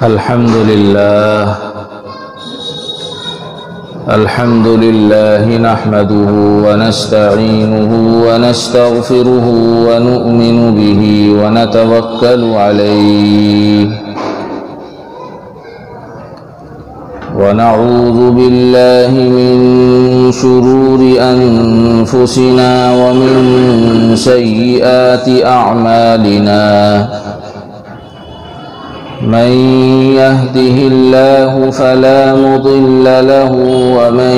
الحمد لله نحمده ونستعينه ونستغفره ونؤمن به ونتوكل عليه ونعوذ بالله من شرور أنفسنا ومن سيئات أعمالنا من يهده الله فلا مضل له ومن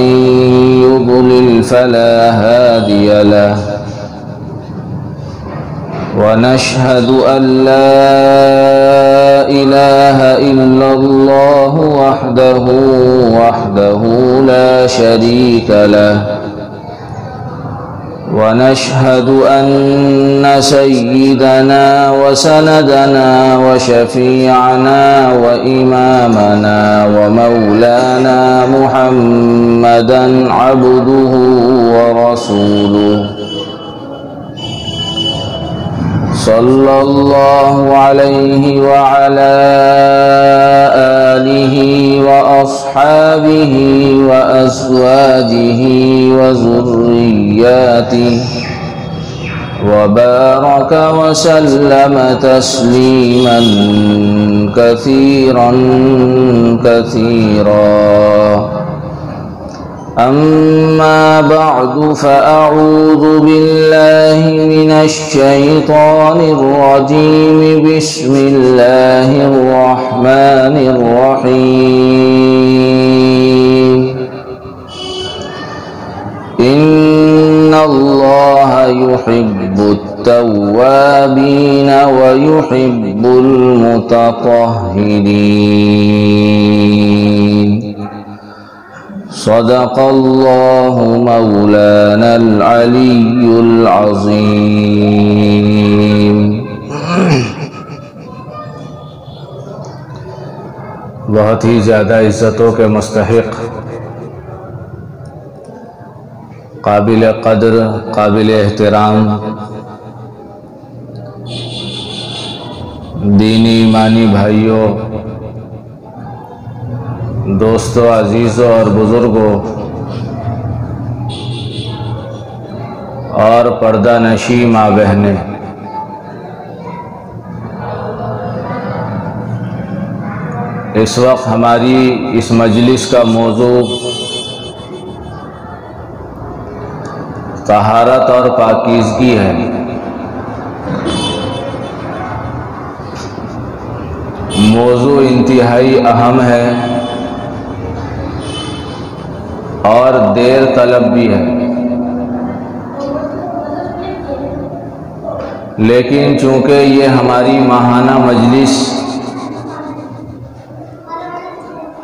يضلل فلا هادي له ونشهد أن لا إله إلا الله وحده لا شريك له ونشهد أن سيدنا وسندنا وشفيعنا وإمامنا ومولانا محمدا عبده ورسوله صلى الله عليه وعلى آله وأصحابه وأزواجه وذرياته وبارك وسلم تسليما كثيرا أما بعد فأعوذ بالله من الشيطان الرجيم بسم الله الرحمن الرحيم إن الله يحب التوابين ويحب المتطهرين صدق الله مولانا العلي العظيم۔ بہت ہی زیادہ عزتوں کے مستحق، قابل قدر، قابل احترام دینی ایمانی بھائیوں، دوستوں، عزیزوں اور بزرگوں اور پردہ نشی ماں بہنیں، اس وقت ہماری اس مجلس کا موضوع طہارت اور پاکیزگی ہے۔ موضوع انتہائی اہم ہے اور دیر طلب بھی ہے، لیکن چونکہ یہ ہماری ماہانہ مجلس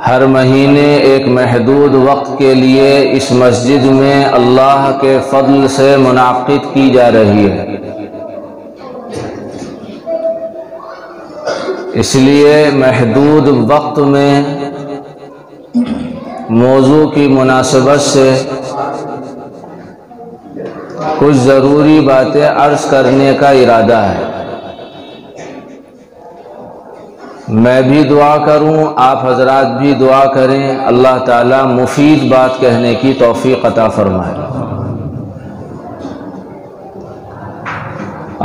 ہر مہینے ایک محدود وقت کے لیے اس مسجد میں اللہ کے فضل سے منعقد کی جا رہی ہے، اس لیے محدود وقت میں موضوع کی مناسبت سے کچھ ضروری باتیں عرض کرنے کا ارادہ ہے۔ میں بھی دعا کروں، آپ حضرات بھی دعا کریں، اللہ تعالیٰ مفید بات کہنے کی توفیق عطا فرمائے۔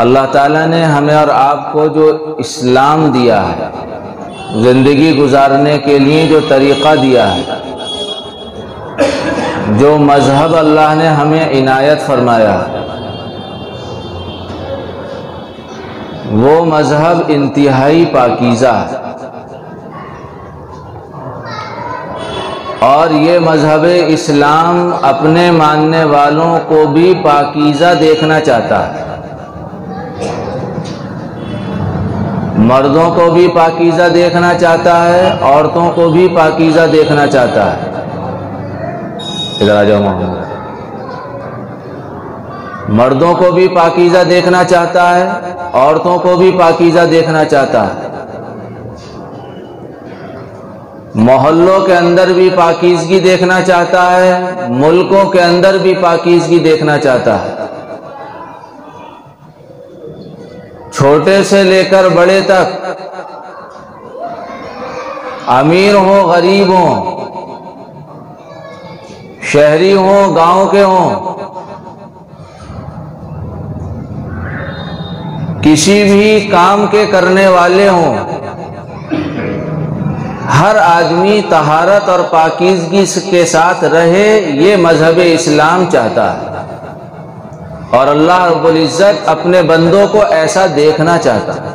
اللہ تعالیٰ نے ہمیں اور آپ کو جو اسلام دیا ہے، زندگی گزارنے کے لیے جو طریقہ دیا ہے، جو مذہب اللہ نے ہمیں عنایت فرمایا، وہ مذہب انتہائی پاکیزہ ہے، اور یہ مذہب اسلام اپنے ماننے والوں کو بھی پاکیزہ دیکھنا چاہتا ہے، مردوں کو بھی پاکیزہ دیکھنا چاہتا ہے، عورتوں کو بھی پاکیزہ دیکھنا چاہتا ہے۔ ادھر آ جاؤ محمد۔ مردوں کو بھی پاکیزہ دیکھنا چاہتا ہے، عورتوں کو بھی پاکیزہ دیکھنا چاہتا ہے، محلوں کے اندر بھی پاکیزگی دیکھنا چاہتا ہے، ملکوں کے اندر بھی پاکیزگی دیکھنا چاہتا ہے۔ چھوٹے سے لے کر بڑے تک امیر ہوں غریب ہوں، شہری ہوں گاؤں کے ہوں، کسی بھی کام کے کرنے والے ہوں، ہر آدمی طہارت اور پاکیزگی کے ساتھ رہے، یہ مذہب اسلام چاہتا ہے، اور اللہ رب العزت اپنے بندوں کو ایسا دیکھنا چاہتا ہے۔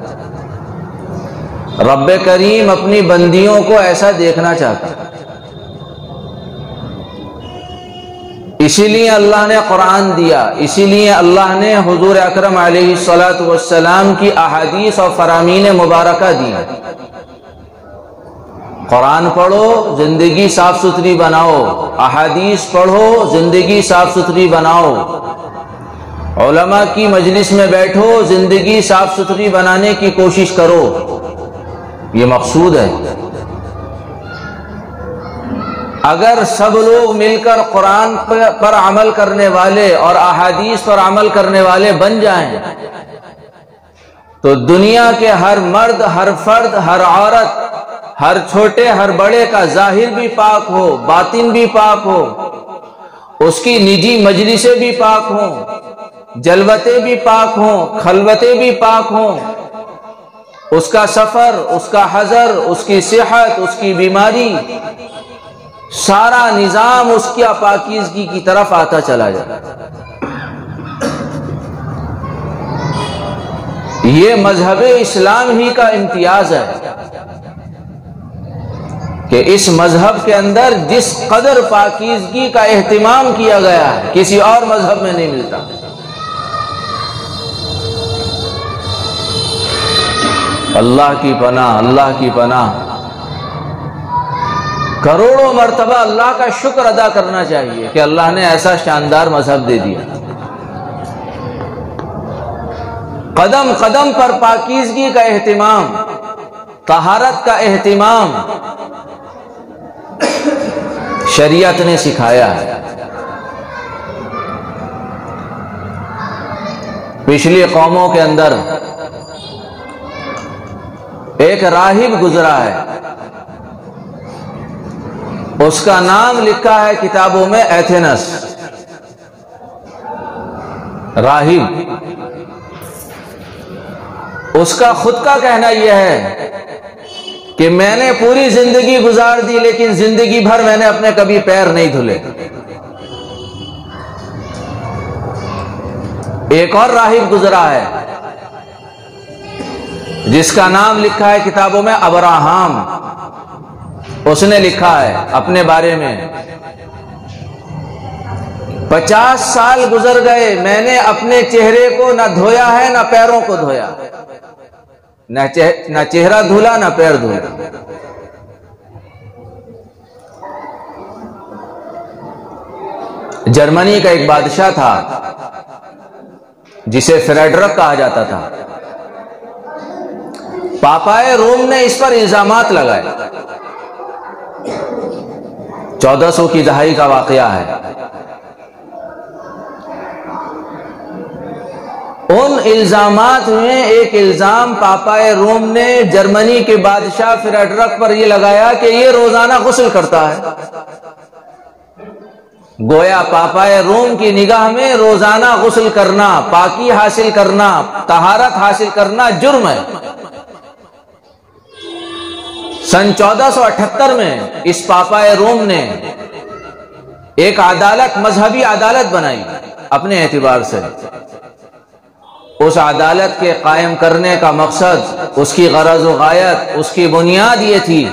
رب کریم اپنی بندیوں کو ایسا دیکھنا چاہتا ہے۔ اسی لیے اللہ نے قرآن دیا، اسی لیے اللہ نے حضور اکرم علیہ الصلاۃ والسلام کی احادیث اور فرامین مبارکہ دی۔ قرآن پڑھو زندگی صاف ستھری بناؤ، احادیث پڑھو زندگی صاف ستھری بناؤ، علماء کی مجلس میں بیٹھو زندگی صاف ستھری بنانے کی کوشش کرو، یہ مقصود ہے۔ اگر سب لوگ مل کر قرآن پر عمل کرنے والے اور احادیث پر عمل کرنے والے بن جائیں تو دنیا کے ہر مرد، ہر فرد، ہر عورت، ہر چھوٹے ہر بڑے کا ظاہر بھی پاک ہو، باطن بھی پاک ہو، اس کی نجی مجلسیں بھی پاک ہوں، جلوتیں بھی پاک ہوں، خلوتیں بھی پاک ہوں، اس کا سفر، اس کا حضر، اس کی صحت، اس کی بیماری، سارا نظام اس کی پاکیزگی کی طرف آتا چلا جائے۔ یہ مذہب اسلام ہی کا امتیاز ہے کہ اس مذہب کے اندر جس قدر پاکیزگی کا اہتمام کیا گیا ہے کسی اور مذہب میں نہیں ملتا۔ اللہ کی پناہ، اللہ کی پناہ، کروڑوں مرتبہ اللہ کا شکر ادا کرنا چاہیے کہ اللہ نے ایسا شاندار مذہب دے دیا۔ قدم قدم پر پاکیزگی کا اہتمام، طہارت کا اہتمام شریعت نے سکھایا ہے۔ پچھلی قوموں کے اندر ایک راہب گزرا ہے، اس کا نام لکھا ہے کتابوں میں ایتھنس، راہب۔ اس کا خود کا کہنا یہ ہے کہ میں نے پوری زندگی گزار دی لیکن زندگی بھر میں نے اپنے کبھی پیر نہیں دھلے۔ ایک اور راہب گزرا ہے جس کا نام لکھا ہے کتابوں میں ابراہام۔ اس نے لکھا ہے اپنے بارے میں 50 سال گزر گئے، میں نے اپنے چہرے کو نہ دھویا ہے نہ پیروں کو دھویا، نہ چہرہ دھولا نہ پیر دھولا۔ جرمنی کا ایک بادشاہ تھا جسے فریڈرک کہا جاتا تھا۔ پاپائے روم نے اس پر الزامات لگائے۔ 1400 کی دہائی کا واقعہ ہے۔ ان الزامات میں ایک الزام پاپائے روم نے جرمنی کے بادشاہ فریڈرک پر یہ لگایا کہ یہ روزانہ غسل کرتا ہے۔ گویا پاپائے روم کی نگاہ میں روزانہ غسل کرنا، پاکی حاصل کرنا، طہارت حاصل کرنا جرم ہے۔ سن 1478 میں اس پاپائے روم نے ایک عدالت، مذہبی عدالت بنائی اپنے اعتبار سے۔ اس عدالت کے قائم کرنے کا مقصد، اس کی غرض و غایت، اس کی بنیاد یہ تھی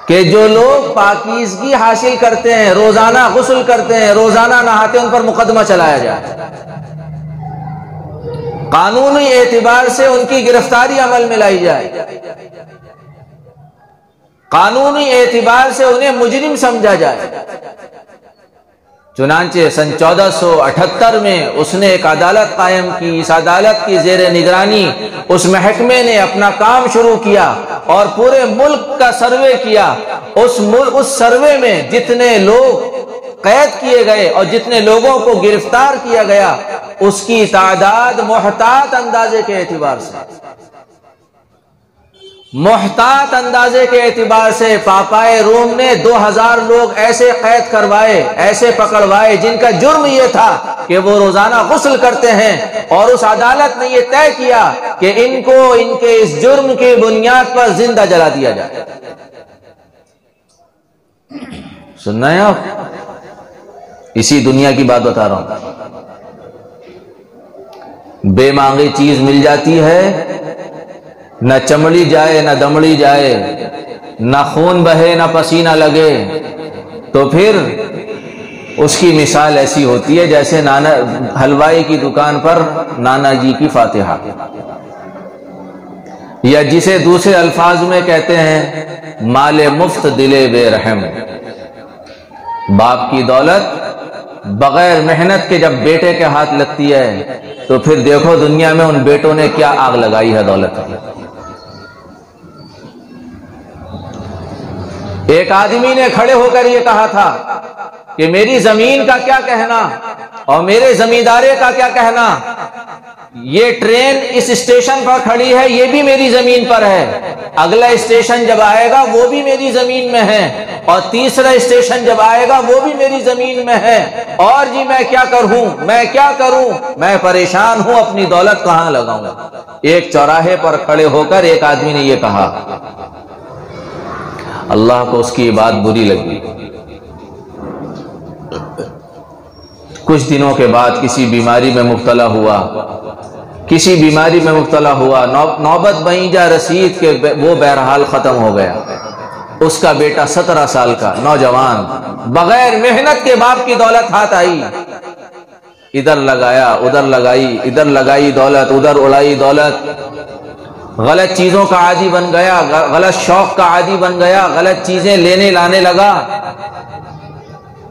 کہ جو لوگ پاکیزگی حاصل کرتے ہیں، روزانہ غسل کرتے ہیں، روزانہ نہاتے ہیں، ان پر مقدمہ چلایا جائے، قانونی اعتبار سے ان کی گرفتاری عمل میں لائی جائے، قانونی اعتبار سے انہیں مجرم سمجھا جائے۔ چنانچہ سن 1478 میں اس نے ایک عدالت قائم کی۔ اس عدالت کی زیر نگرانی اس محکمے نے اپنا کام شروع کیا اور پورے ملک کا سروے کیا۔ اس سروے میں جتنے لوگ قید کیے گئے اور جتنے لوگوں کو گرفتار کیا گیا، اس کی تعداد محتاط اندازے کے اعتبار سے محتاط اندازے کے اعتبار سے پاپائے روم نے 2000 لوگ ایسے قید کروائے، ایسے پکڑوائے جن کا جرم یہ تھا کہ وہ روزانہ غسل کرتے ہیں، اور اس عدالت نے یہ طے کیا کہ ان کو ان کے اس جرم کی بنیاد پر زندہ جلا دیا جائے۔ سننا ہے آپ؟ اسی دنیا کی بات بتا رہا ہوں۔ بے مانگی چیز مل جاتی ہے، نہ چمڑی جائے نہ دمڑی جائے، نہ خون بہے نہ پسینہ لگے، تو پھر اس کی مثال ایسی ہوتی ہے جیسے حلوائی کی دکان پر نانا جی کی فاتحہ، یا جسے دوسرے الفاظ میں کہتے ہیں مال مفت دل بے رحم۔ باپ کی دولت بغیر محنت کے جب بیٹے کے ہاتھ لگتی ہے تو پھر دیکھو دنیا میں ان بیٹوں نے کیا آگ لگائی ہے دولت کی۔ ایک آدمی نے کھڑے ہو کر یہ کہا تھا کہ میری زمین کا کیا کہنا اور میرے زمیندارے کا کیا کہنا، یہ ٹرین اس اسٹیشن پر کھڑی ہے، یہ بھی میری زمین پر ہے، اگلا اسٹیشن جب آئے گا وہ بھی میری زمین میں ہے، اور تیسرا اسٹیشن جب آئے گا وہ بھی میری زمین میں ہے، اور جی میں کیا کروں، میں کیا کروں، میں پریشان ہوں، اپنی دولت کہاں لگاؤں۔ ایک چوراہے پر کھڑے ہو کر ایک آدمی نے یہ کہا، اللہ کو اس کی بات بری لگی۔ کچھ دنوں کے بعد کسی بیماری میں مبتلا ہوا، نوبت بئیں جا رسید کے وہ بہرحال ختم ہو گیا۔ اس کا بیٹا 17 سال کا نوجوان، بغیر محنت کے باپ کی دولت ہاتھ آئی، ادھر لگایا ادھر لگائی، ادھر لگائی دولت ادھر اڑائی دولت، غلط چیزوں کا عادی بن گیا، غلط شوق کا عادی بن گیا، غلط چیزیں لینے لانے لگا۔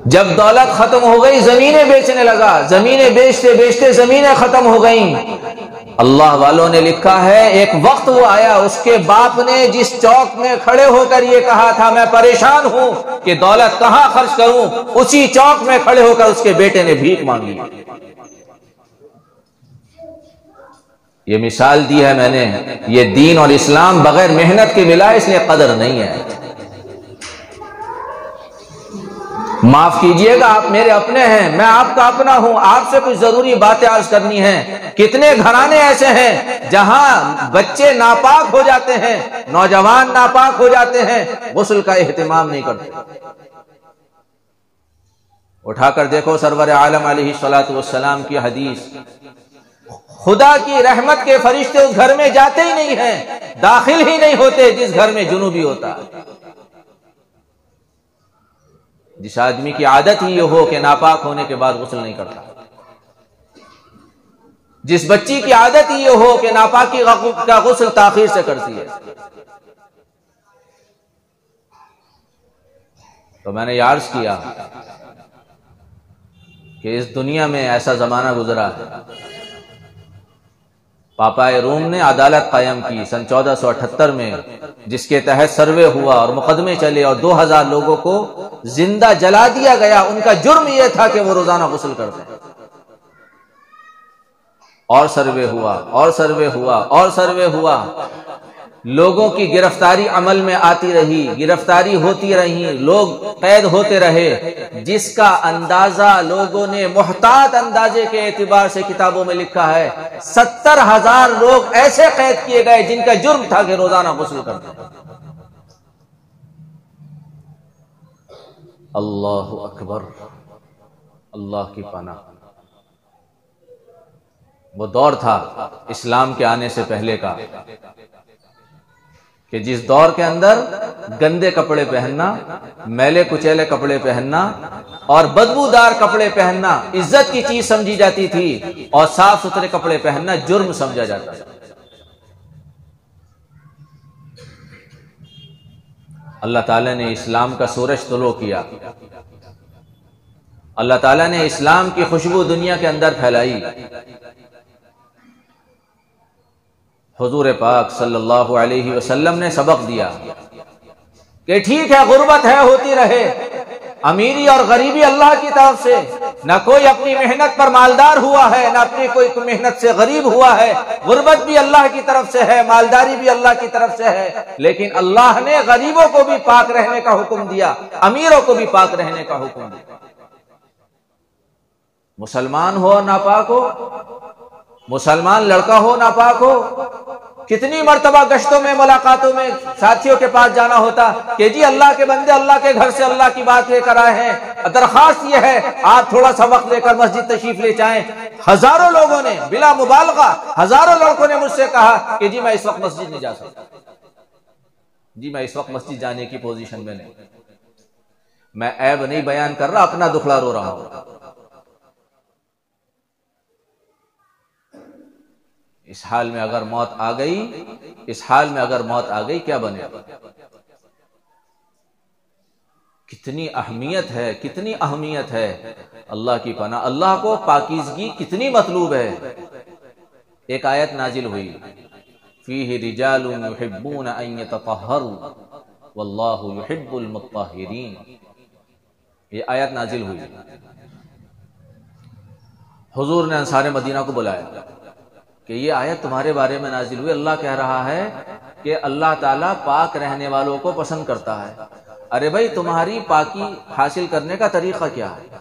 جب دولت ختم ہو گئی زمینیں بیچنے لگا، زمینیں بیچتے بیچتے زمینیں ختم ہو گئیں۔ اللہ والوں نے لکھا ہے ایک وقت وہ آیا، اس کے باپ نے جس چوک میں کھڑے ہو کر یہ کہا تھا میں پریشان ہوں کہ دولت کہاں خرچ کروں، اسی چوک میں کھڑے ہو کر اس کے بیٹے نے بھیک مانگی۔ یہ مثال دی ہے میں نے، یہ دین اور اسلام بغیر محنت کے ملا، اس لیے قدر نہیں ہے۔ معاف کیجئے گا، آپ میرے اپنے ہیں، میں آپ کا اپنا ہوں، آپ سے کچھ ضروری باتیں عرض کرنی ہیں۔ کتنے گھرانے ایسے ہیں جہاں بچے ناپاک ہو جاتے ہیں، نوجوان ناپاک ہو جاتے ہیں، غسل کا اہتمام نہیں کرتے۔ اٹھا کر دیکھو سرور عالم علیہ الصلوۃ والسلام کی حدیث، خدا کی رحمت کے فرشتے اس گھر میں جاتے ہی نہیں ہیں، داخل ہی نہیں ہوتے جس گھر میں جنوبی ہوتا ہے۔ جس آدمی کی عادت ہی یہ ہو کہ ناپاک ہونے کے بعد غسل نہیں کرتا، جس بچی کی عادت ہی یہ ہو کہ ناپاکی کا غسل تاخیر سے کرتی ہے۔ تو میں نے یہ عرض کیا کہ اس دنیا میں ایسا زمانہ گزرا ہے، پاپائے روم نے عدالت قائم کی سن 1478 میں، جس کے تحت سروے ہوا اور مقدمے چلے اور 2000 لوگوں کو زندہ جلا دیا گیا۔ ان کا جرم یہ تھا کہ وہ روزانہ غسل کرتے ہیں۔ اور سروے ہوا اور سروے ہوا اور سروے ہوا، لوگوں کی گرفتاری عمل میں آتی رہی، گرفتاری ہوتی رہی، لوگ قید ہوتے رہے، جس کا اندازہ لوگوں نے محتاط اندازے کے اعتبار سے کتابوں میں لکھا ہے 70,000 لوگ ایسے قید کیے گئے جن کا جرم تھا کہ روزانہ غسل کرتے۔ اللہ اکبر، اللہ کی پناہ۔ وہ دور تھا اسلام کے آنے سے پہلے کا کہ جس دور کے اندر گندے کپڑے پہننا، میلے کچیلے کپڑے پہننا اور بدبودار کپڑے پہننا عزت کی چیز سمجھی جاتی تھی، اور صاف ستھرے کپڑے پہننا جرم سمجھا جاتا تھا۔ اللہ تعالیٰ نے اسلام کا سورج طلوع کیا، اللہ تعالیٰ نے اسلام کی خوشبو دنیا کے اندر پھیلائی۔ حضور پاک صلی اللہ علیہ وسلم نے سبق دیا کہ ٹھیک ہے غربت ہے، ہوتی رہے، امیری اور غریبی اللہ کی طرف سے، نہ کوئی اپنی محنت پر مالدار ہوا ہے، نہ اپنی کوئی محنت سے غریب ہوا ہے. غربت بھی اللہ کی طرف سے ہے، مالداری بھی اللہ کی طرف سے ہے، لیکن اللہ نے غریبوں کو بھی پاک رہنے کا حکم دیا، امیروں کو بھی پاک رہنے کا حکم دیا. مسلمان ہو اور ناپاک ہو، مسلمان لڑکا ہو ناپاک ہو. کتنی مرتبہ گشتوں میں ملاقاتوں میں ساتھیوں کے پاس جانا ہوتا کہ جی اللہ کے بندے اللہ کے گھر سے اللہ کی بات لے کر آئے ہیں، درخواست یہ ہے آپ تھوڑا سا وقت لے کر مسجد تشریف لے جائیں. ہزاروں لوگوں نے بلا مبالغہ ہزاروں لڑکوں نے مجھ سے کہا کہ جی میں اس وقت مسجد نہیں جا سکتا، جی میں اس وقت مسجد جانے کی پوزیشن میں نہیں. میں عیب نہیں بیان کر رہا، اپنا دکھڑا رو رہا ہوں. اس حال میں اگر موت آ گئی، اس حال میں اگر موت آ گئی کیا بنے گا؟ کتنی اہمیت ہے، کتنی اہمیت ہے اللہ کی پناہ. اللہ کو پاکیزگی کتنی مطلوب ہے. ایک آیت نازل ہوئی فیہ رجال یحبون ان یتطہروا واللہ یحب المطہرین. یہ آیت نازل ہوئی، حضور نے انصار مدینہ کو بلایا کہ یہ آیت تمہارے بارے میں نازل ہوئی. اللہ کہہ رہا ہے کہ اللہ تعالیٰ پاک رہنے والوں کو پسند کرتا ہے. ارے بھائی تمہاری پاکی حاصل کرنے کا طریقہ کیا ہے؟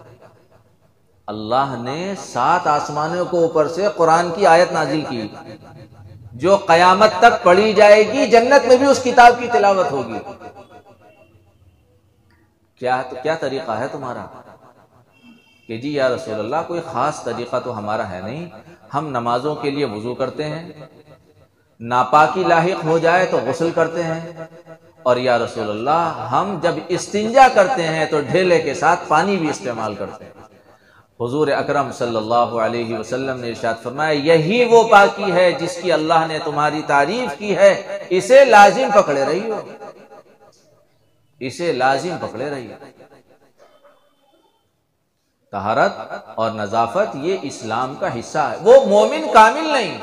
اللہ نے 7 آسمانوں کو اوپر سے قرآن کی آیت نازل کی جو قیامت تک پڑھی جائے گی، جنت میں بھی اس کتاب کی تلاوت ہوگی. کیا طریقہ ہے تمہارا؟ کہ جی یا رسول اللہ کوئی خاص طریقہ تو ہمارا ہے نہیں، ہم نمازوں کے لیے وضو کرتے ہیں، ناپاکی لاحق ہو جائے تو غسل کرتے ہیں، اور یا رسول اللہ ہم جب استنجا کرتے ہیں تو ڈھیلے کے ساتھ پانی بھی استعمال کرتے ہیں. حضور اکرم صلی اللہ علیہ وسلم نے ارشاد فرمایا یہی وہ پاکی ہے جس کی اللہ نے تمہاری تعریف کی ہے، اسے لازم پکڑے رہی ہو، اسے لازم پکڑے رہی ہو. طہارت اور نظافت یہ اسلام کا حصہ ہے. وہ مومن کامل نہیں،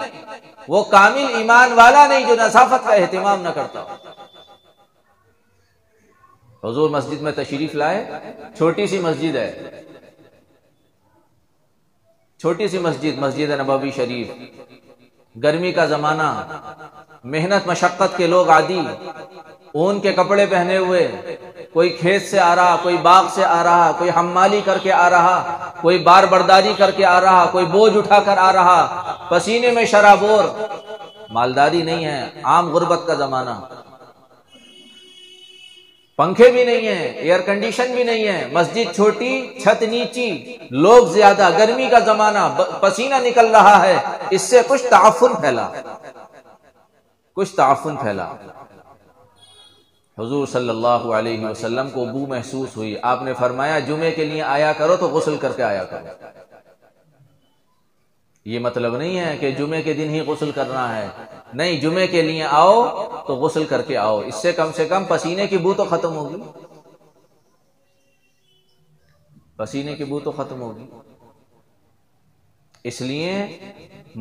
وہ کامل ایمان والا نہیں جو نظافت کا اہتمام نہ کرتا. حضور مسجد میں تشریف لائے، چھوٹی سی مسجد ہے، چھوٹی سی مسجد، مسجد نبوی شریف. گرمی کا زمانہ، محنت مشقت کے لوگ عادی، اون کے کپڑے پہنے ہوئے، کوئی کھیت سے آ رہا، کوئی باغ سے آ رہا، کوئی حمالی کر کے آ رہا، کوئی بار برداری کر کے آ رہا، کوئی بوجھ اٹھا کر آ رہا، پسینے میں شرابور. مالداری نہیں ہے، عام غربت کا زمانہ، پنکھے بھی نہیں ہیں، ایئر کنڈیشن بھی نہیں ہے، مسجد چھوٹی، چھت نیچی، لوگ زیادہ، گرمی کا زمانہ، پسینہ نکل رہا ہے. اس سے کچھ تعفن پھیلا، کچھ تعفن پھیلا. حضور صلی اللہ علیہ وسلم کو بو محسوس ہوئی. آپ نے فرمایا جمعے کے لیے آیا کرو تو غسل کر کے آیا کرو. یہ مطلب نہیں ہے کہ جمعے کے دن ہی غسل کرنا ہے، نہیں، جمعے کے لیے آؤ تو غسل کر کے آؤ. اس سے کم پسینے کی بو تو ختم ہوگی، پسینے کی بو تو ختم ہوگی. اس لیے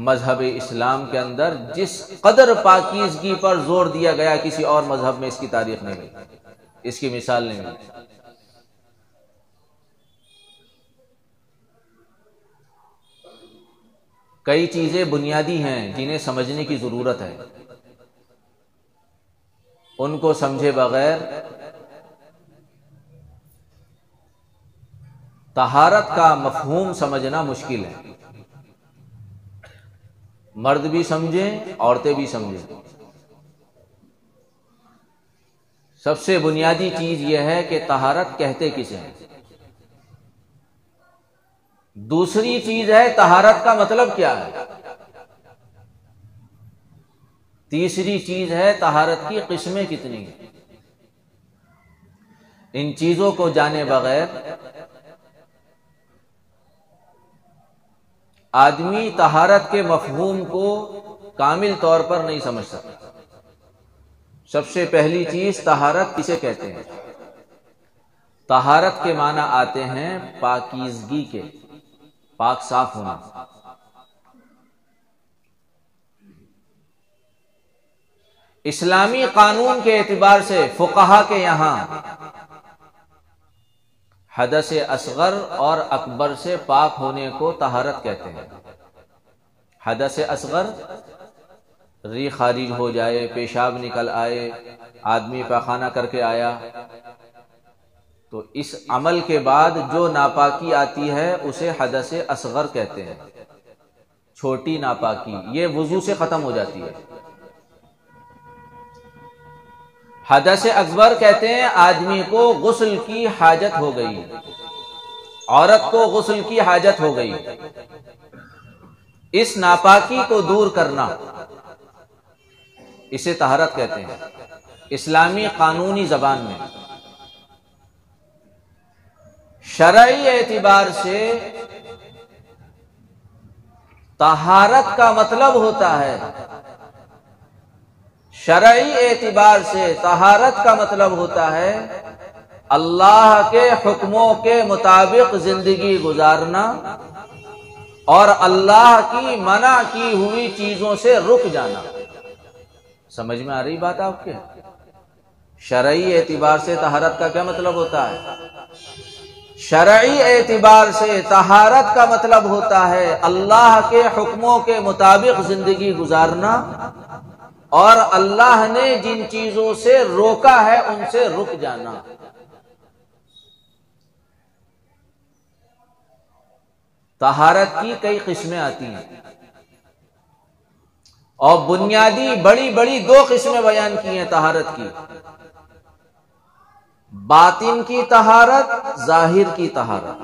مذہب اسلام کے اندر جس قدر پاکیزگی پر زور دیا گیا کسی اور مذہب میں اس کی تاریخ نہیں ملی، اس کی مثال نہیں ملی. کئی چیزیں بنیادی ہیں جنہیں سمجھنے کی ضرورت ہے، ان کو سمجھے بغیر طہارت کا مفہوم سمجھنا مشکل ہے. مرد بھی سمجھیں، عورتیں بھی سمجھیں. سب سے بنیادی چیز یہ ہے کہ طہارت کہتے کسے ہیں. دوسری چیز ہے طہارت کا مطلب کیا ہے. تیسری چیز ہے طہارت کی قسمیں کتنی ہیں. ان چیزوں کو جانے بغیر آدمی طہارت کے مفہوم کو کامل طور پر نہیں سمجھ سکتا. سب سے پہلی چیز طہارت کسے کہتے ہیں؟ طہارت کے معنی آتے ہیں پاکیزگی کے، پاک صاف ہونا. اسلامی قانون کے اعتبار سے فقہا کے یہاں حدث اصغر اور اکبر سے پاک ہونے کو طہارت کہتے ہیں۔ حدث اصغر ری خارج ہو جائے، پیشاب نکل آئے، آدمی پاخانہ کر کے آیا، تو اس عمل کے بعد جو ناپاکی آتی ہے اسے حدث اصغر کہتے ہیں، چھوٹی ناپاکی، یہ وضو سے ختم ہو جاتی ہے۔ حدث اکبر کہتے ہیں آدمی کو غسل کی حاجت ہو گئی، عورت کو غسل کی حاجت ہو گئی، اس ناپاکی کو دور کرنا، اسے طہارت کہتے ہیں اسلامی قانونی زبان میں۔ شرعی اعتبار سے طہارت کا مطلب ہوتا ہے، شرعی اعتبار سے طہارت کا مطلب ہوتا ہے اللہ کے حکموں کے مطابق زندگی گزارنا اور اللہ کی منع کی ہوئی چیزوں سے رک جانا۔ سمجھ میں آ رہی بات آپ کے؟ شرعی اعتبار سے طہارت کا کیا مطلب ہوتا ہے؟ شرعی اعتبار سے طہارت کا مطلب ہوتا ہے اللہ کے حکموں کے مطابق زندگی گزارنا اور اللہ نے جن چیزوں سے روکا ہے ان سے رک جانا۔ طہارت کی کئی قسمیں آتی ہیں اور بنیادی بڑی بڑی دو قسمیں بیان کی ہیں طہارت کی، باطن کی طہارت، ظاہر کی طہارت۔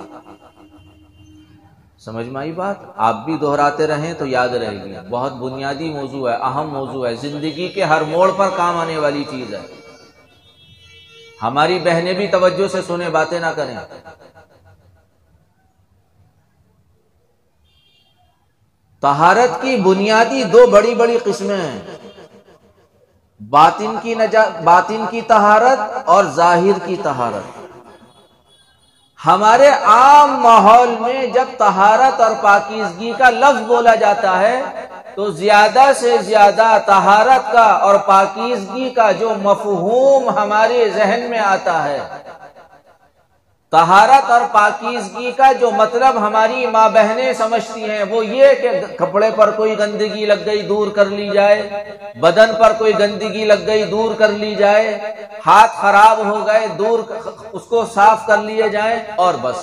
سمجھ میں آئی بات؟ آپ بھی دہراتے رہیں تو یاد رہے گی، بہت بنیادی موضوع ہے، اہم موضوع ہے، زندگی کے ہر موڑ پر کام آنے والی چیز ہے۔ ہماری بہنیں بھی توجہ سے سنیں، باتیں نہ کریں۔ طہارت کی بنیادی دو بڑی بڑی قسمیں ہیں، باطن کی طہارت اور ظاہر کی طہارت۔ ہمارے عام ماحول میں جب طہارت اور پاکیزگی کا لفظ بولا جاتا ہے تو زیادہ سے زیادہ طہارت کا اور پاکیزگی کا جو مفہوم ہمارے ذہن میں آتا ہے، طہارت اور پاکیزگی کا جو مطلب ہماری ماں بہنیں سمجھتی ہیں وہ یہ کہ کپڑے پر کوئی گندگی لگ گئی دور کر لی جائے، بدن پر کوئی گندگی لگ گئی دور کر لی جائے، ہاتھ خراب ہو گئے دور اس کو صاف کر لیے جائیں، اور بس۔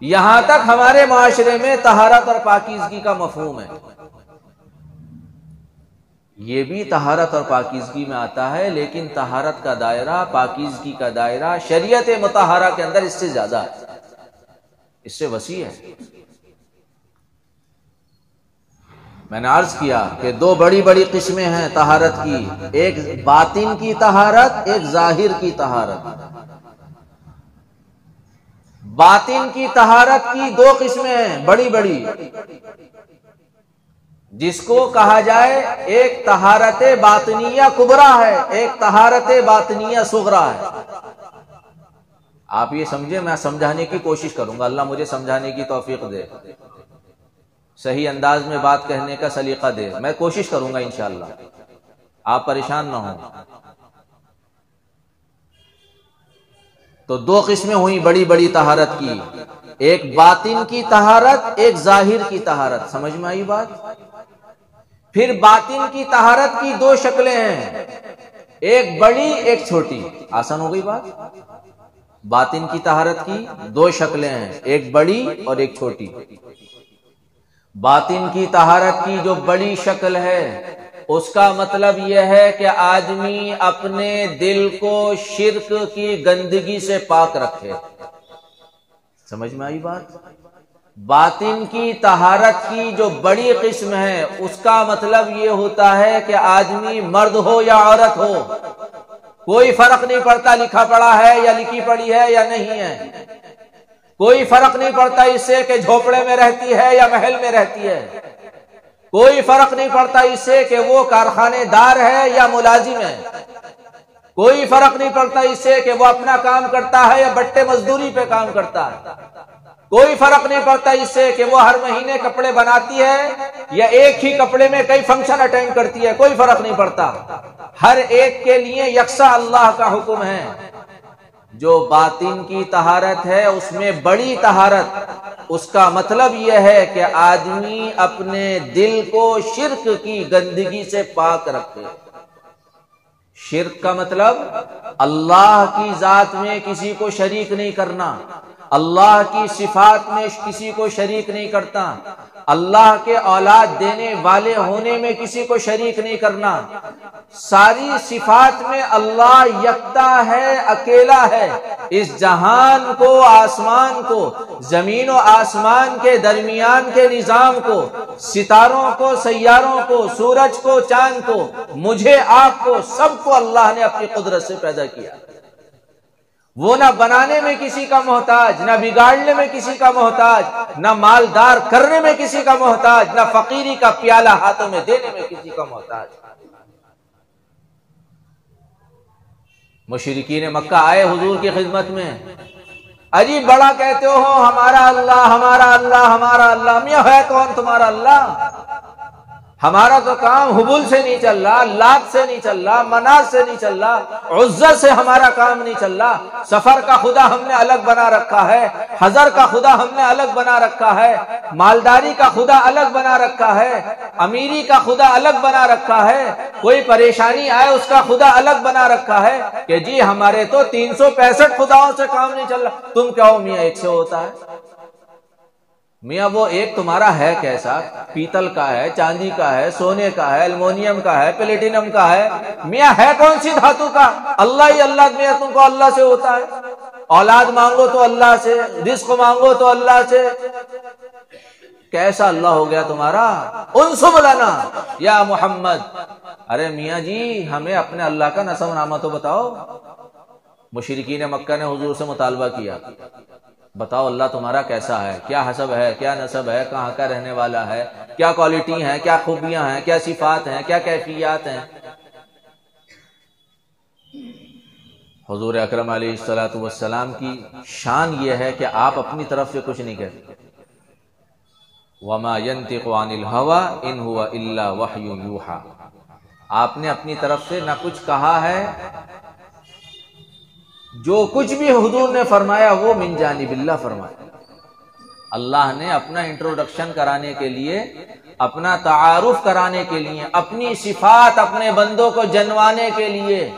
یہاں تک ہمارے معاشرے میں طہارت اور پاکیزگی کا مفہوم ہے۔ یہ بھی طہارت اور پاکیزگی میں آتا ہے، لیکن طہارت کا دائرہ، پاکیزگی کا دائرہ شریعت مطہرہ کے اندر اس سے زیادہ ہے، اس سے وسیع ہے۔ میں نے عرض کیا کہ دو بڑی بڑی قسمیں ہیں طہارت کی، ایک باطن کی طہارت، ایک ظاہر کی طہارت۔ باطن کی طہارت کی دو قسمیں ہیں بڑی بڑی، جس کو کہا جائے ایک طہارت باطنیہ کبریٰ ہے، ایک طہارت باطنیہ صغریٰ ہے۔ آپ یہ سمجھے، میں سمجھانے کی کوشش کروں گا، اللہ مجھے سمجھانے کی توفیق دے، صحیح انداز میں بات کہنے کا سلیقہ دے، میں کوشش کروں گا انشاءاللہ، آپ پریشان نہ ہوں۔ تو دو قسمیں ہوئی بڑی بڑی طہارت کی، ایک باطن کی طہارت، ایک ظاہر کی طہارت۔ سمجھ میں آئی بات؟ پھر باطن کی طہارت کی دو شکلیں ہیں، ایک بڑی ایک چھوٹی۔ آسان ہو گئی بات؟ باطن کی طہارت کی دو شکلیں ہیں، ایک بڑی اور ایک چھوٹی۔ باطن کی طہارت کی جو بڑی شکل ہے اس کا مطلب یہ ہے کہ آدمی اپنے دل کو شرک کی گندگی سے پاک رکھے۔ سمجھ میں آئی بات؟ باطن کی طہارت کی جو بڑی قسم ہے اس کا مطلب یہ ہوتا ہے کہ آدمی مرد ہو یا عورت ہو، کوئی فرق نہیں پڑتا لکھا پڑا ہے یا لکھی پڑی ہے یا نہیں ہے، کوئی فرق نہیں پڑتا اس سے کہ جھوپڑے میں رہتی ہے یا محل میں رہتی ہے، کوئی فرق نہیں پڑتا اس سے کہ وہ کارخانے دار ہے یا ملازم ہے، کوئی فرق نہیں پڑتا اس سے کہ وہ اپنا کام کرتا ہے یا بٹے مزدوری پہ کام کرتا ہے، کوئی فرق نہیں پڑتا اس سے کہ وہ ہر مہینے کپڑے بناتی ہے یا ایک ہی کپڑے میں کئی فنکشن اٹینڈ کرتی ہے، کوئی فرق نہیں پڑتا، ہر ایک کے لیے یکساں اللہ کا حکم ہے۔ جو باطن کی طہارت ہے اس میں بڑی طہارت، اس کا مطلب یہ ہے کہ آدمی اپنے دل کو شرک کی گندگی سے پاک رکھے۔ شرک کا مطلب اللہ کی ذات میں کسی کو شریک نہیں کرنا، اللہ کی صفات میں کسی کو شریک نہیں کرتا، اللہ کے اولاد دینے والے ہونے میں کسی کو شریک نہیں کرنا۔ ساری صفات میں اللہ یکتا ہے، اکیلا ہے۔ اس جہان کو، آسمان کو، زمین و آسمان کے درمیان کے نظام کو، ستاروں کو، سیاروں کو، سورج کو، چاند کو، مجھے، آپ کو، سب کو اللہ نے اپنی قدرت سے پیدا کیا۔ وہ نہ بنانے میں کسی کا محتاج، نہ بگاڑنے میں کسی کا محتاج، نہ مالدار کرنے میں کسی کا محتاج، نہ فقیری کا پیالہ ہاتھوں میں دینے میں کسی کا محتاج۔ مشرکین مکہ آئے حضور کی خدمت میں، عجیب بڑا کہتے ہو ہمارا اللہ، ہمارا اللہ، ہمارا اللہ۔ میاں ہے کون تمہارا اللہ؟ ہمارا تو کام حبل سے نہیں چل رہا، لات سے نہیں چل رہا، منات سے نہیں چل رہا، عزت سے ہمارا کام نہیں چل رہا۔ سفر کا خدا ہم نے الگ بنا رکھا ہے، حضر کا خدا ہم نے الگ بنا رکھا ہے، مالداری کا خدا الگ بنا رکھا ہے، امیری کا خدا الگ بنا رکھا ہے، کوئی پریشانی آئے اس کا خدا الگ بنا رکھا ہے کہ جی ہمارے تو 365 خداؤں سے کام نہیں چل رہا۔ تم کیا ہو میاں ایک سے ہوتا ہے؟ میاں وہ ایک تمہارا ہے کیسا؟ پیتل کا ہے، چاندی کا ہے، سونے کا ہے، المونیم کا ہے، پلیٹینم کا ہے۔ میاں ہے کون سی دھاتو کا؟ اللہ ہی اللہ۔ میاں تم کو اللہ سے ہوتا ہے؟ اولاد مانگو تو اللہ سے، رزق مانگو تو اللہ سے۔ کیسا اللہ ہو گیا تمہارا؟ انصب لنا یا محمد۔ ارے میاں جی ہمیں اپنے اللہ کا نسب نامہ تو بتاؤ۔ مشرکین مکہ نے حضور سے مطالبہ کیا، بتاؤ اللہ تمہارا کیسا ہے، کیا حسب ہے، کیا نسب ہے، کہاں کا رہنے والا ہے، کیا کوالٹی ہیں، کیا خوبیاں ہیں، کیا صفات ہیں، کیا کیفیات ہیں۔ حضور اکرم علیہ الصلوۃ والسلام کی شان یہ ہے کہ آپ اپنی طرف سے کچھ نہیں کہتے۔ وما ينطق عن الهوى ان هو الا وحی یوحى۔ آپ نے اپنی طرف سے نہ کچھ کہا ہے، جو کچھ بھی حضور نے فرمایا وہ من جانب اللہ فرمایا۔ اللہ نے اپنا انٹروڈکشن کرانے کے لیے، اپنا تعارف کرانے کے لیے، اپنی صفات اپنے بندوں کو جنوانے کے لیے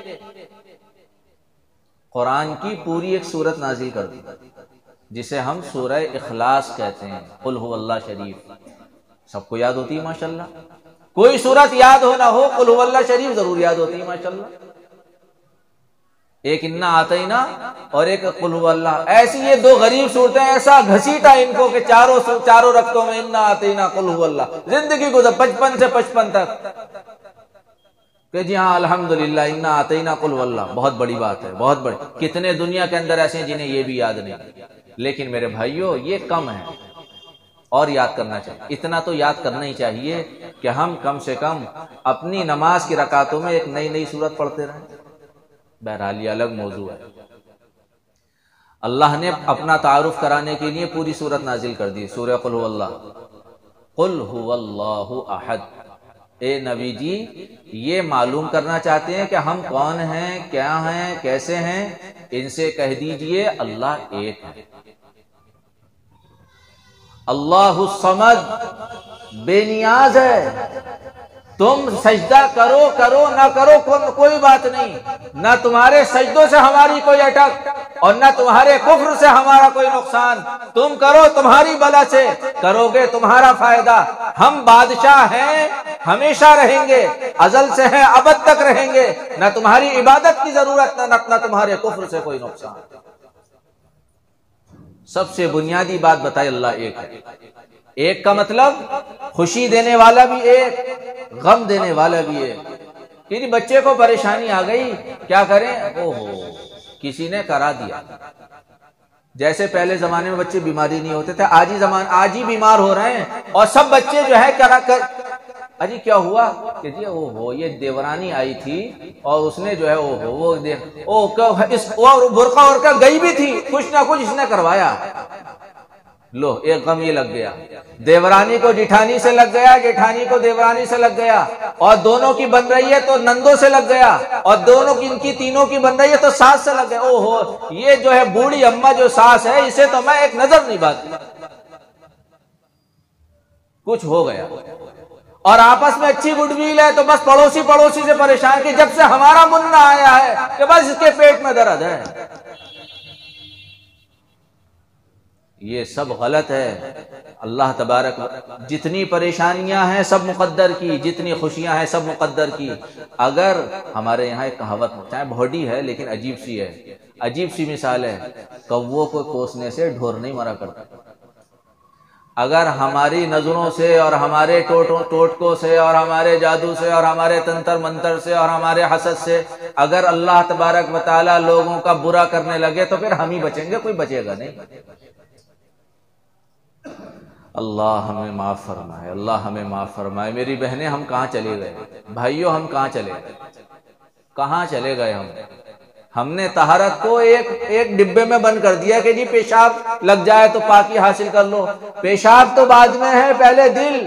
قرآن کی پوری ایک سورت نازل کر دی، جسے ہم سورہ اخلاص کہتے ہیں۔ قل هو اللہ شریف سب کو یاد ہوتی ہے ماشاءاللہ۔ کوئی سورت یاد ہو نہ ہو، قل هو اللہ شریف ضرور یاد ہوتی ہے ماشاءاللہ۔ ایک انا آتینا اور ایک قل هو اللہ، ایسی یہ دو غریب صورتیں ایسا گھسیٹا ان کو کہ چاروں رکعتوں میں انا آتینا قل هو اللہ زندگی گزر 55 سے 55 تک کہ جی ہاں الحمدللہ انا آتینا قل هو اللہ۔ بہت بڑی بات ہے، بہت بڑی۔ کتنے دنیا کے اندر ایسے ہیں جنہیں یہ بھی یاد نہیں، لیکن میرے بھائیوں یہ کم ہے اور یاد کرنا چاہیے۔ اتنا تو یاد کرنا ہی چاہیے کہ ہم کم سے کم اپنی نماز کی رکعتوں میں ایک نئی نئی سورت پڑھتے رہیں۔ بہرحال یہ الگ موضوع ہے۔ اللہ نے اپنا تعارف کرانے کے لیے پوری سورت نازل کر دی، سورہ قل هو اللہ۔ قل هو اللہ احد۔ اے نبی جی یہ معلوم کرنا چاہتے ہیں کہ ہم کون ہیں، کیا ہیں، کیسے ہیں، ان سے کہہ دیجئے اللہ ایک ہے۔ اللہ الصمد بے نیاز ہے۔ تم سجدہ کرو کرو نہ کرو کوئی بات نہیں، نہ تمہارے سجدوں سے ہماری کوئی اٹک اور نہ تمہارے کفر سے ہمارا کوئی نقصان۔ تم کرو تمہاری بلا سے، کرو گے تمہارا فائدہ۔ ہم بادشاہ ہیں، ہمیشہ رہیں گے، ازل سے ہیں، ابد تک رہیں گے۔ نہ تمہاری عبادت کی ضرورت، نہ تمہارے کفر سے کوئی نقصان۔ سب سے بنیادی بات بتائی اللہ ایک ہے۔ ایک کا مطلب خوشی دینے والا بھی ایک، غم دینے والا بھی ایک۔ کسی بچے کو پریشانی آ گئی، کیا کریں؟ کسی نے کرا دیا۔ جیسے پہلے زمانے میں بچے بیماری نہیں ہوتے تھے، آج ہی بیمار ہو رہے ہیں، اور سب بچے جو ہے اجی کیا ہوا کہ جی یہ دیورانی آئی تھی اور اس نے جو ہے وہ برقع اور کا گئی بھی تھی، کچھ نہ کچھ اس نے کروایا۔ لو ایک غم یہ لگ گیا، دیورانی کو جٹھانی سے لگ گیا، جٹھانی کو دیورانی سے لگ گیا، اور دونوں کی بن رہی ہے تو نندوں سے لگ گیا، اور دونوں کی ان کی تینوں کی بن رہی ہے تو ساس سے لگ گیا۔ او ہو، یہ جو ہے بوڑھی اماں جو ساس ہے اسے تو میں ایک نظر نہیں باتی۔ کچھ ہو گیا، اور آپس میں اچھی گڈ ویل ہے تو بس پڑوسی سے پریشان کہ جب سے ہمارا منہ آیا ہے کہ بس اس کے پیٹ میں درد ہے۔ یہ سب غلط ہے۔ اللہ تبارک جتنی پریشانیاں ہیں سب مقدر کی، جتنی خوشیاں ہیں سب مقدر کی۔ اگر ہمارے یہاں ایک کہاوت چاہے بھوڈی ہے لیکن عجیب سی ہے، عجیب سی مثال ہے، کووں کو کوسنے سے ڈھور نہیں مرا کرتا۔ اگر ہماری نظروں سے اور ہمارے ٹوٹکوں سے اور ہمارے جادو سے اور ہمارے تنتر منتر سے اور ہمارے حسد سے اگر اللہ تبارک و تعالیٰ لوگوں کا برا کرنے لگے تو پھر ہم ہی بچیں گے، کوئی بچے گا نہیں۔ اللہ ہمیں معاف فرمائے، اللہ ہمیں معاف فرمائے۔ میری بہنیں ہم کہاں چلے گئے؟ بھائیوں ہم کہاں چلے گئے؟ کہاں چلے گئے ہم نے طہارت کو ایک ڈبے میں بند کر دیا کہ جی پیشاب لگ جائے تو پاکی حاصل کر لو۔ پیشاب تو بعد میں ہے، پہلے دل،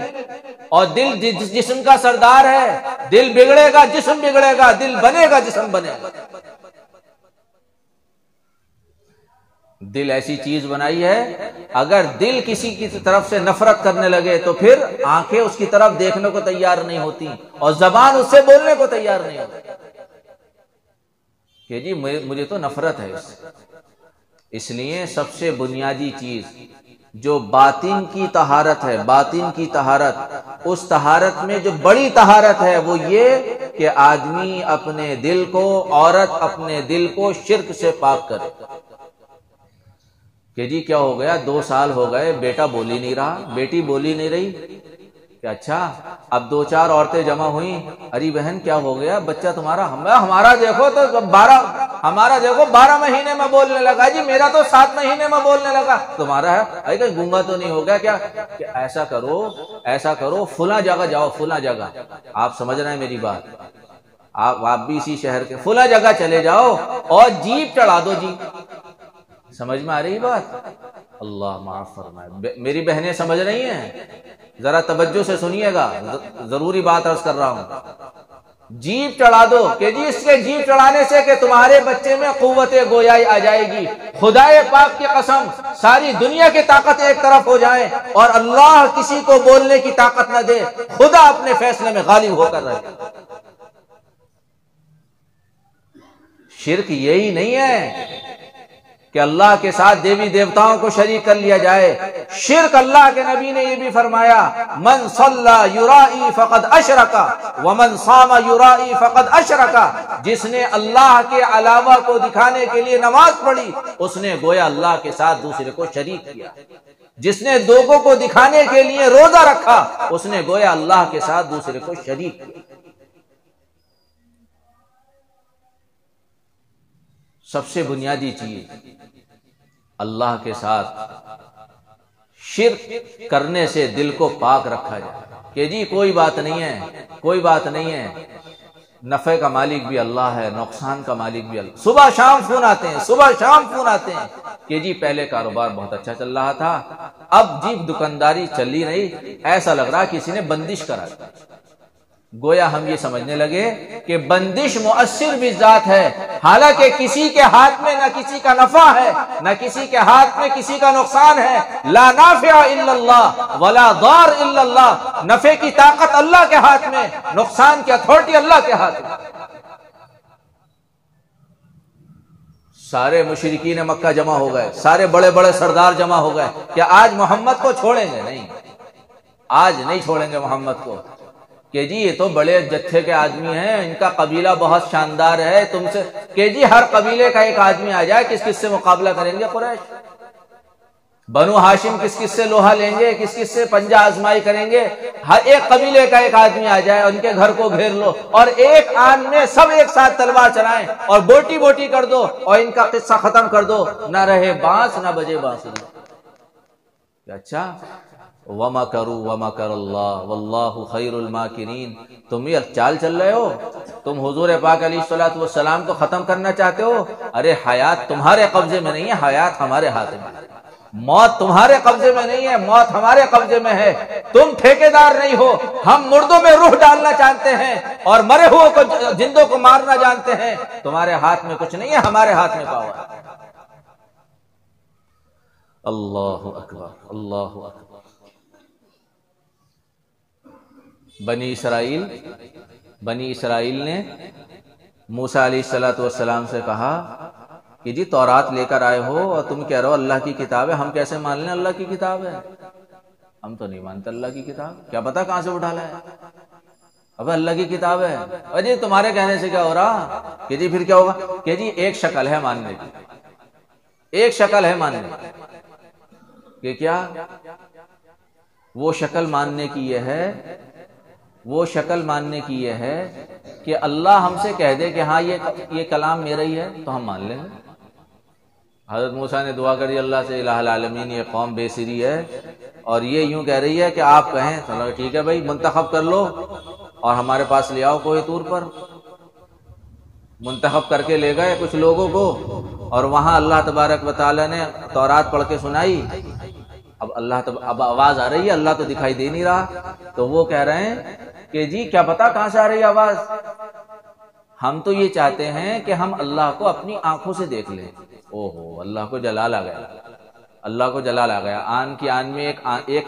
اور دل جسم کا سردار ہے۔ دل بگڑے گا جسم بگڑے گا، دل بنے گا جسم بنے گا۔ دل ایسی چیز بنائی ہے، اگر دل کسی کی طرف سے نفرت کرنے لگے تو پھر آنکھیں اس کی طرف دیکھنے کو تیار نہیں ہوتی اور زبان اس سے بولنے کو تیار نہیں ہوتی کہ جی مجھے تو نفرت ہے اس سے۔ اس لیے سب سے بنیادی چیز جو باطن کی طہارت ہے، باطن کی طہارت، اس طہارت میں جو بڑی طہارت ہے وہ یہ کہ آدمی اپنے دل کو، عورت اپنے دل کو شرک سے پاک کرے۔ کہ جی کیا ہو گیا، 2 سال ہو گئے بیٹا بول ہی نہیں رہا، بیٹی بول ہی نہیں رہی، کہ اچھا اب 2-4 عورتیں جمع ہوئیں، ارے بہن کیا ہو گیا بچہ تمہارا؟ ہمارا دیکھو تو 12 مہینے میں بولنے لگا، جی میرا تو 7 مہینے میں بولنے لگا، تمہارا ہے ارے کہیں گونگا تو نہیں ہو گیا کیا؟ کہ ایسا کرو فلاں جگہ جاؤ، فلاں جگہ، آپ سمجھ رہے ہیں میری بات، آپ بھی اسی شہر کے، فلاں جگہ چلے جاؤ اور جیپ چڑھا دو جی۔ سمجھ میں آ رہی بات؟ اللہ معاف فرمائے۔ میری بہنیں سمجھ رہی ہیں؟ ذرا توجہ سے سنیے گا، ضروری بات عرض کر رہا ہوں۔ جیپ چڑھا دو کہ جی اس کے جیپ چڑھانے سے کہ تمہارے بچے میں قوت گویائی آ جائے گی، خدائے پاک کی قسم ساری دنیا کی طاقت ایک طرف ہو جائے اور اللہ کسی کو بولنے کی طاقت نہ دے، خدا اپنے فیصلے میں غالب ہو کر رہے۔ شرک یہی نہیں ہے کہ اللہ کے ساتھ دیوی دیوتاؤں کو شریک کر لیا جائے۔ شرک اللہ کے نبی نے یہ بھی فرمایا، من صلی یرائی فقد اشرک ومن صام یرائی فقد اشرک، جس نے اللہ کے علاوہ کو دکھانے کے لیے نماز پڑھی اس نے گویا اللہ کے ساتھ دوسرے کو شریک کیا، جس نے لوگوں کو دکھانے کے لیے روزہ رکھا اس نے گویا اللہ کے ساتھ دوسرے کو شریک کیا۔ سب سے بنیادی چیز اللہ کے ساتھ شرک کرنے سے دل کو پاک رکھا جائے کہ جی کوئی بات نہیں ہے، کوئی بات نہیں ہے، نفع کا مالک بھی اللہ ہے، نقصان کا مالک بھی اللہ۔ صبح شام فون آتے ہیں، صبح شام فون آتے ہیں کہ جی پہلے کاروبار بہت اچھا چل رہا تھا، اب جی دکانداری چل ہی نہیں، ایسا لگ رہا کسی نے بندش کرا دی۔ گویا ہم یہ سمجھنے لگے کہ بندش مؤثر بھی ذات ہے، حالانکہ کسی کے ہاتھ میں نہ کسی کا نفع ہے نہ کسی کے ہاتھ میں کسی کا نقصان ہے۔ لا نافع الا اللہ ولا ضار الا اللہ، نفع کی طاقت اللہ کے ہاتھ میں، نقصان کی اتھارٹی اللہ کے ہاتھ میں۔ سارے مشرکین مکہ جمع ہو گئے، سارے بڑے بڑے سردار جمع ہو گئے کہ آج محمد کو چھوڑیں گے نہیں، آج نہیں چھوڑیں گے محمد کو، کہ جی یہ تو بڑے جتھے کے آدمی ہیں، ان کا قبیلہ بہت شاندار ہے، تم سے کہ جی ہر قبیلے کا ایک آدمی آ جائے، کس کس سے مقابلہ کریں گے قریش؟ بنو ہاشم کس کس سے لوہا لیں گے، کس کس سے پنجہ آزمائی کریں گے؟ ہر ایک قبیلے کا ایک آدمی آ جائے، ان کے گھر کو گھیر لو اور ایک آن میں سب ایک ساتھ تلوار چلائیں اور بوٹی بوٹی کر دو اور ان کا قصہ ختم کر دو، نہ رہے بانس نہ بجے بانسری۔ اچھا وَمَكَرُوا وَمَكَرَ اللَّهُ وَاللَّهُ خَيْرُ الْمَاكِرِينَ، تم یہ چال چل رہے ہو، تم حضور پاک علیہ الصلوۃ والسلام کو ختم کرنا چاہتے ہو، ارے حیات تمہارے قبضے میں نہیں ہے، حیات ہمارے ہاتھ میں۔ موت تمہارے قبضے میں نہیں ہے، موت ہمارے قبضے میں ہے، تم ٹھیکیدار نہیں ہو، ہم مردوں میں روح ڈالنا جانتے ہیں اور مرے ہوئے کو زندوں کو مارنا جانتے ہیں، تمہارے ہاتھ میں کچھ نہیں ہے، ہمارے ہاتھ میں پاور ہے۔ اللہ اکبر، اللہ اکبر۔ بنی اسرائیل نے موسیٰ علیہ السلام سے کہا کہ جی تورات لے کر آئے ہو اور تم کہہ رہے ہو اللہ کی کتاب ہے، ہم کیسے مان لیں اللہ کی کتاب ہے؟ ہم تو نہیں مانتے اللہ کی کتاب، کیا پتا کہاں سے اٹھا لایا، اب اللہ کی کتاب ہے۔ اور جی تمہارے کہنے سے کیا ہو رہا کہ جی پھر کیا ہوگا کہ جی ایک شکل ہے ماننے کی، ایک شکل ہے ماننے کی، کہ کیا وہ شکل ماننے کی یہ ہے، وہ شکل ماننے کی یہ ہے کہ اللہ ہم سے کہہ دے کہ ہاں یہ کلام میرا ہی ہے تو ہم مان لیں گے۔ حضرت موسیٰ نے دعا کری اللہ سے، الہ العالمین یہ قوم بے سری ہے اور یہ یوں کہہ رہی ہے کہ آپ کہیں، چلو ٹھیک ہے بھائی منتخب کر لو اور ہمارے پاس لے آؤ کوہ طور پر۔ منتخب کر کے لے گئے کچھ لوگوں کو اور وہاں اللہ تبارک و تعالیٰ نے تورات پڑھ کے سنائی۔ اب آواز آ رہی ہے، اللہ تو دکھائی دے نہیں رہا، تو وہ کہہ رہے ہیں کہ جی کیا پتا کہاں سے آ رہی ہے آواز، ہم تو یہ چاہتے ہیں کہ ہم اللہ کو اپنی آنکھوں سے دیکھ لیں۔ اوہو، اللہ کو جلال آ گیا، اللہ کو جلال آ گیا۔ آن کی آن میں ایک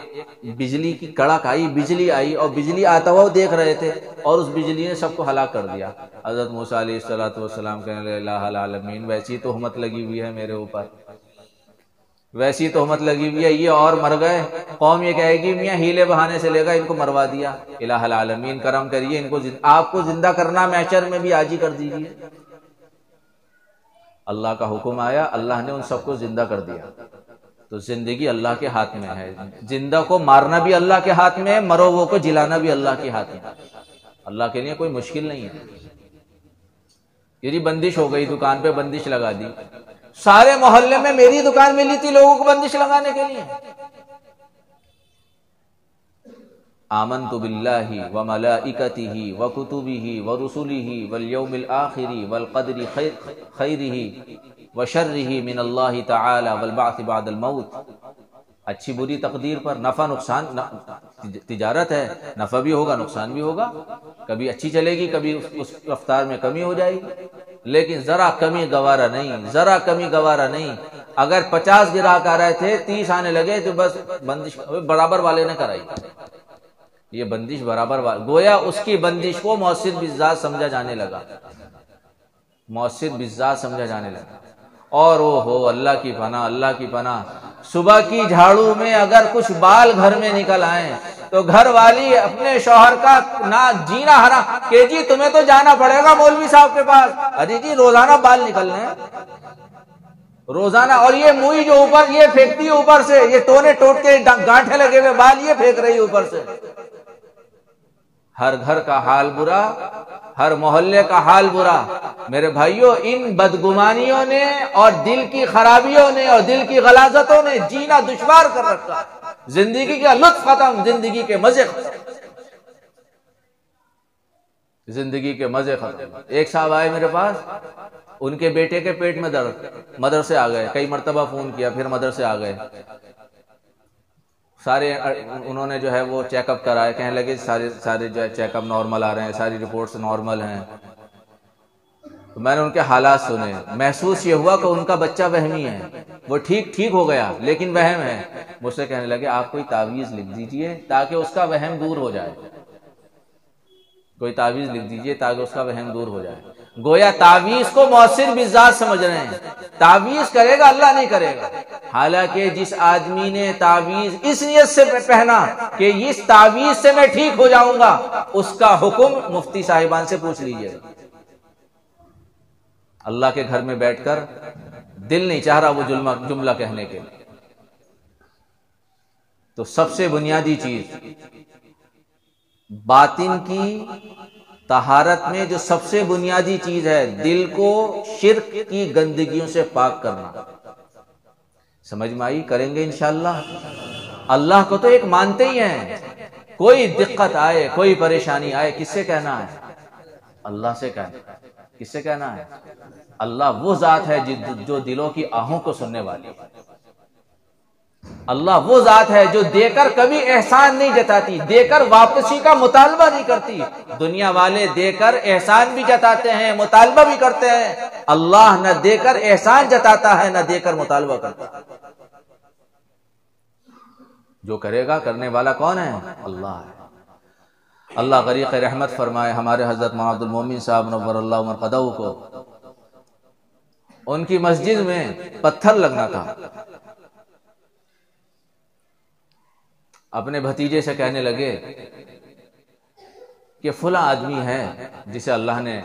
بجلی کی کڑک آئی، بجلی آئی اور بجلی آتا ہوا وہ دیکھ رہے تھے اور اس بجلی نے سب کو ہلاک کر دیا۔ حضرت موسیٰ علیہ السلام کہنے لگے الہ العالمین ویسی تہمت لگی ہوئی ہے میرے اوپر، ویسی تہمت لگی ہوئی ہے، یہ اور مر گئے، قوم یہ کہے گی میاں ہیلے بہانے سے لے گا ان کو مروا دیا۔ الہ العالمین کرم کریے، ان کو آپ کو زندہ کرنا محشر میں بھی آج ہی کر دیجیے۔ اللہ کا حکم آیا، اللہ نے ان سب کو زندہ کر دیا۔ تو زندگی اللہ کے ہاتھ میں ہے، زندہ کو مارنا بھی اللہ کے ہاتھ میں ہے، مرو وہ کو جلانا بھی اللہ کے ہاتھ میں ہے۔ اللہ کے لیے کوئی مشکل نہیں ہے۔ یہ جی بندش ہو گئی، دکان پہ بندش لگا دی، سارے محلے میں میری دکان ملی تھی لوگوں کو بندش لگانے کے لیے۔ آمنت باللہ وملائکتہ وکتبہ ورسلہ والیوم الآخر والقدر خیرہ وشرہ من اللہ تعالی والبعث بعد الموت۔ اچھی بری تقدیر پر، نفع نقصان، تجارت ہے، نفع بھی ہوگا نقصان بھی ہوگا، کبھی اچھی چلے گی کبھی اس رفتار میں کمی ہو جائے گی، لیکن ذرا کمی گوارا نہیں، ذرا کمی گوارا نہیں۔ اگر 50 گراہک آ رہے تھے 30 آنے لگے تو بس بندش برابر والے نے کرائی، یہ بندش برابر والے، گویا اس کی بندش کو مؤثر بالذات سمجھا جانے لگا، مؤثر بالذات سمجھا جانے لگا۔ اور وہ ہو اللہ کی پناہ، اللہ کی پناہ، صبح کی جھاڑو میں اگر کچھ بال گھر میں نکل آئیں تو گھر والی اپنے شوہر کا نہ جینا حرام کہ جی تمہیں تو جانا پڑے گا مولوی صاحب کے پاس، ارے جی روزانہ بال نکلنے ہیں روزانہ، اور یہ موئی جو اوپر یہ پھینکتی ہے اوپر سے، یہ ٹونے ٹوٹ کے گانٹھے لگے ہوئے بال یہ پھینک رہی ہے اوپر سے۔ ہر گھر کا حال برا، ہر محلے کا حال برا۔ میرے بھائیوں، ان بدگمانیوں نے اور دل کی خرابیوں نے اور دل کی غلاظتوں نے جینا دشوار کر رکھا، زندگی کا لطف ختم، زندگی کے مزے ختم، زندگی کے مزے ختم۔ ایک صاحب آئے میرے پاس، ان کے بیٹے کے پیٹ میں درد، مدرسے آ گئے، کئی مرتبہ فون کیا، پھر مدرسے آ گئے، سارے انہوں نے جو ہے وہ چیک اپ کرائے، کہنے لگے سارے جو ہے چیک اپ نارمل آ رہے ہیں، ساری رپورٹس نارمل ہیں۔ تو میں نے ان کے حالات سنے، محسوس یہ ہوا کہ ان کا بچہ وہمی ہے، وہ ٹھیک ہو گیا لیکن وہم ہے۔ مجھ سے کہنے لگے آپ کوئی تعویذ لکھ دیجئے تاکہ اس کا وہم دور ہو جائے، کوئی تعویذ لکھ دیجئے تاکہ اس کا وہم دور ہو جائے۔ گویا تعویذ کو مؤثر بالذات سمجھ رہے ہیں، تعویذ کرے گا اللہ نہیں کرے گا۔ حالانکہ جس آدمی نے تعویذ اس نیت سے پہنا کہ اس تعویذ سے میں ٹھیک ہو جاؤں گا، اس کا حکم مفتی صاحبان سے پوچھ لیجئے گا۔ اللہ کے گھر میں بیٹھ کر دل نہیں چاہ رہا وہ جملہ کہنے کے۔ تو سب سے بنیادی چیز باطن کی طہارت میں جو سب سے بنیادی چیز ہے، دل کو شرک کی گندگیوں سے پاک کرنا۔ سمجھ میں آئی؟ کریں گے انشاءاللہ۔ اللہ کو تو ایک مانتے ہی ہیں، کوئی دقت آئے کوئی پریشانی آئے کس سے کہنا ہے؟ اللہ سے کہنا۔ کس سے کہنا ہے؟ اللہ وہ ذات ہے جو دلوں کی آہوں کو سننے والی ہے۔ اللہ وہ ذات ہے جو دے کر کبھی احسان نہیں جتاتی، دے کر واپسی کا مطالبہ نہیں کرتی۔ دنیا والے دے کر احسان بھی جتاتے ہیں، مطالبہ بھی کرتے ہیں، اللہ نہ دے کر احسان جتاتا ہے نہ دے کر مطالبہ کرتا ہے۔ جو کرے گا، کرنے والا کون ہے؟ اللہ ہے۔ اللہ غریق رحمت فرمائے ہمارے حضرت مولانا عبد المومن صاحب نور اللہ مرقدہ کو، ان کی مسجد میں پتھر لگنا تھا، اپنے بھتیجے سے کہنے لگے کہ فلاں آدمی ہے جسے اللہ نے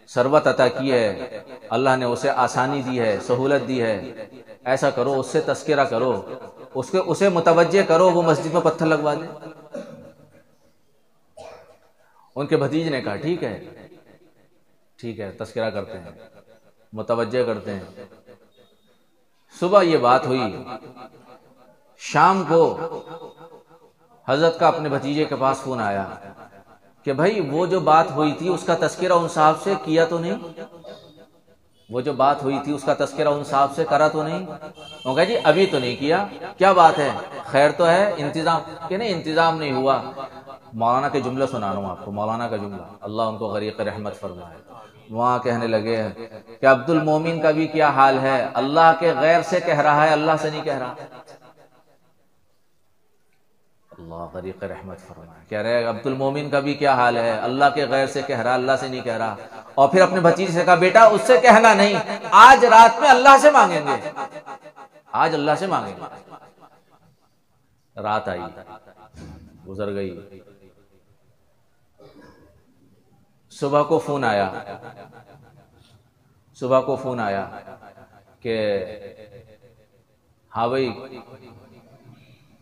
ثروت عطا کی ہے، اللہ نے اسے آسانی دی ہے، سہولت دی ہے، ایسا کرو، اس سے تذکرہ کرو، اسے متوجہ کرو، وہ مسجد میں پتھر لگوا دے۔ ان کے بھتیجے نے کہا ٹھیک ہے، تذکرہ کرتے ہیں، متوجہ کرتے ہیں۔ صبح یہ بات ہوئی، شام کو حضرت کا اپنے بھتیجے کے پاس فون آیا کہ بھائی وہ جو بات ہوئی تھی اس کا تذکرہ ان صاحب سے کیا تو نہیں؟ وہ جو بات ہوئی تھی اس کا تذکرہ ان صاحب سے کرا تو نہیں؟ وہ کہا جی ابھی تو نہیں کیا۔ کیا بات ہے؟ خیر تو ہے؟ انتظام؟ کہ نہیں انتظام نہیں ہوا۔ مولانا کے جملہ سنا رہا ہوں آپ کو، مولانا کا جملہ، اللہ ان کو غریق رحمت فرمائے۔ وہاں کہنے لگے کہ عبد المومن کا بھی کیا حال ہے، اللہ کے غیر سے کہہ رہا ہے، اللہ سے نہیں کہہ رہا۔ اللہ غریق رحمت فرمائے، کہہ رہے عبد المومن کا بھی کیا حال ہے، اللہ کے غیر سے کہہ رہا، اللہ سے نہیں کہہ رہا۔ اور پھر اپنے بھتیجے سے کہا بیٹا اس سے کہنا نہیں، آج رات میں اللہ سے مانگیں گے، آج اللہ سے مانگیں گے۔ رات آئی، گزر گئی، صبح کو فون آیا کہ ہاں بھائی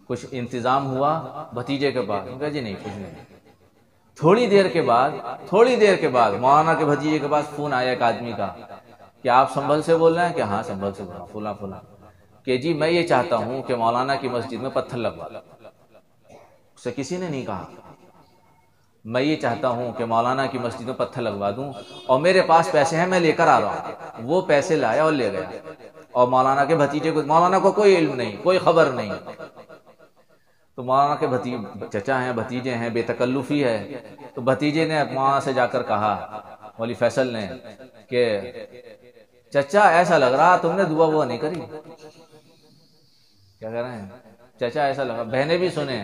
کچھ انتظام ہوا بھتیجے کے پاس؟ کہا جی نہیں کچھ نہیں۔ تھوڑی دیر کے بعد مولانا کے بھتیجے کے پاس فون آیا ایک آدمی کا کہ آپ سنبھل سے بول رہے ہیں؟ کہ ہاں سنبھل سے بول رہا ہوں، فلاں کہ جی میں یہ چاہتا ہوں کہ مولانا کی مسجد میں پتھر لگوا دوں۔ اسے کسی نے نہیں کہا، میں یہ چاہتا ہوں کہ مولانا کی مسجد میں پتھر لگوا دوں اور میرے پاس پیسے ہیں، میں لے کر آ رہا ہوں۔ وہ پیسے لایا اور لے گیا، اور مولانا کے بھتیجے کو، مولانا کو کوئی علم نہیں، کوئی خبر نہیں۔ تو مولانا کے چچا ہیں، بھتیجے ہیں، بے تکلفی ہے، تو بھتیجے نے مولانا سے جا کر کہا، مولوی فیصل نے، کہ چچا ایسا لگ رہا تم نے دعا وہ نہیں کری۔ کیا کہہ رہے ہیں؟ چچا ایسا لگا، بہنیں بھی سنیں،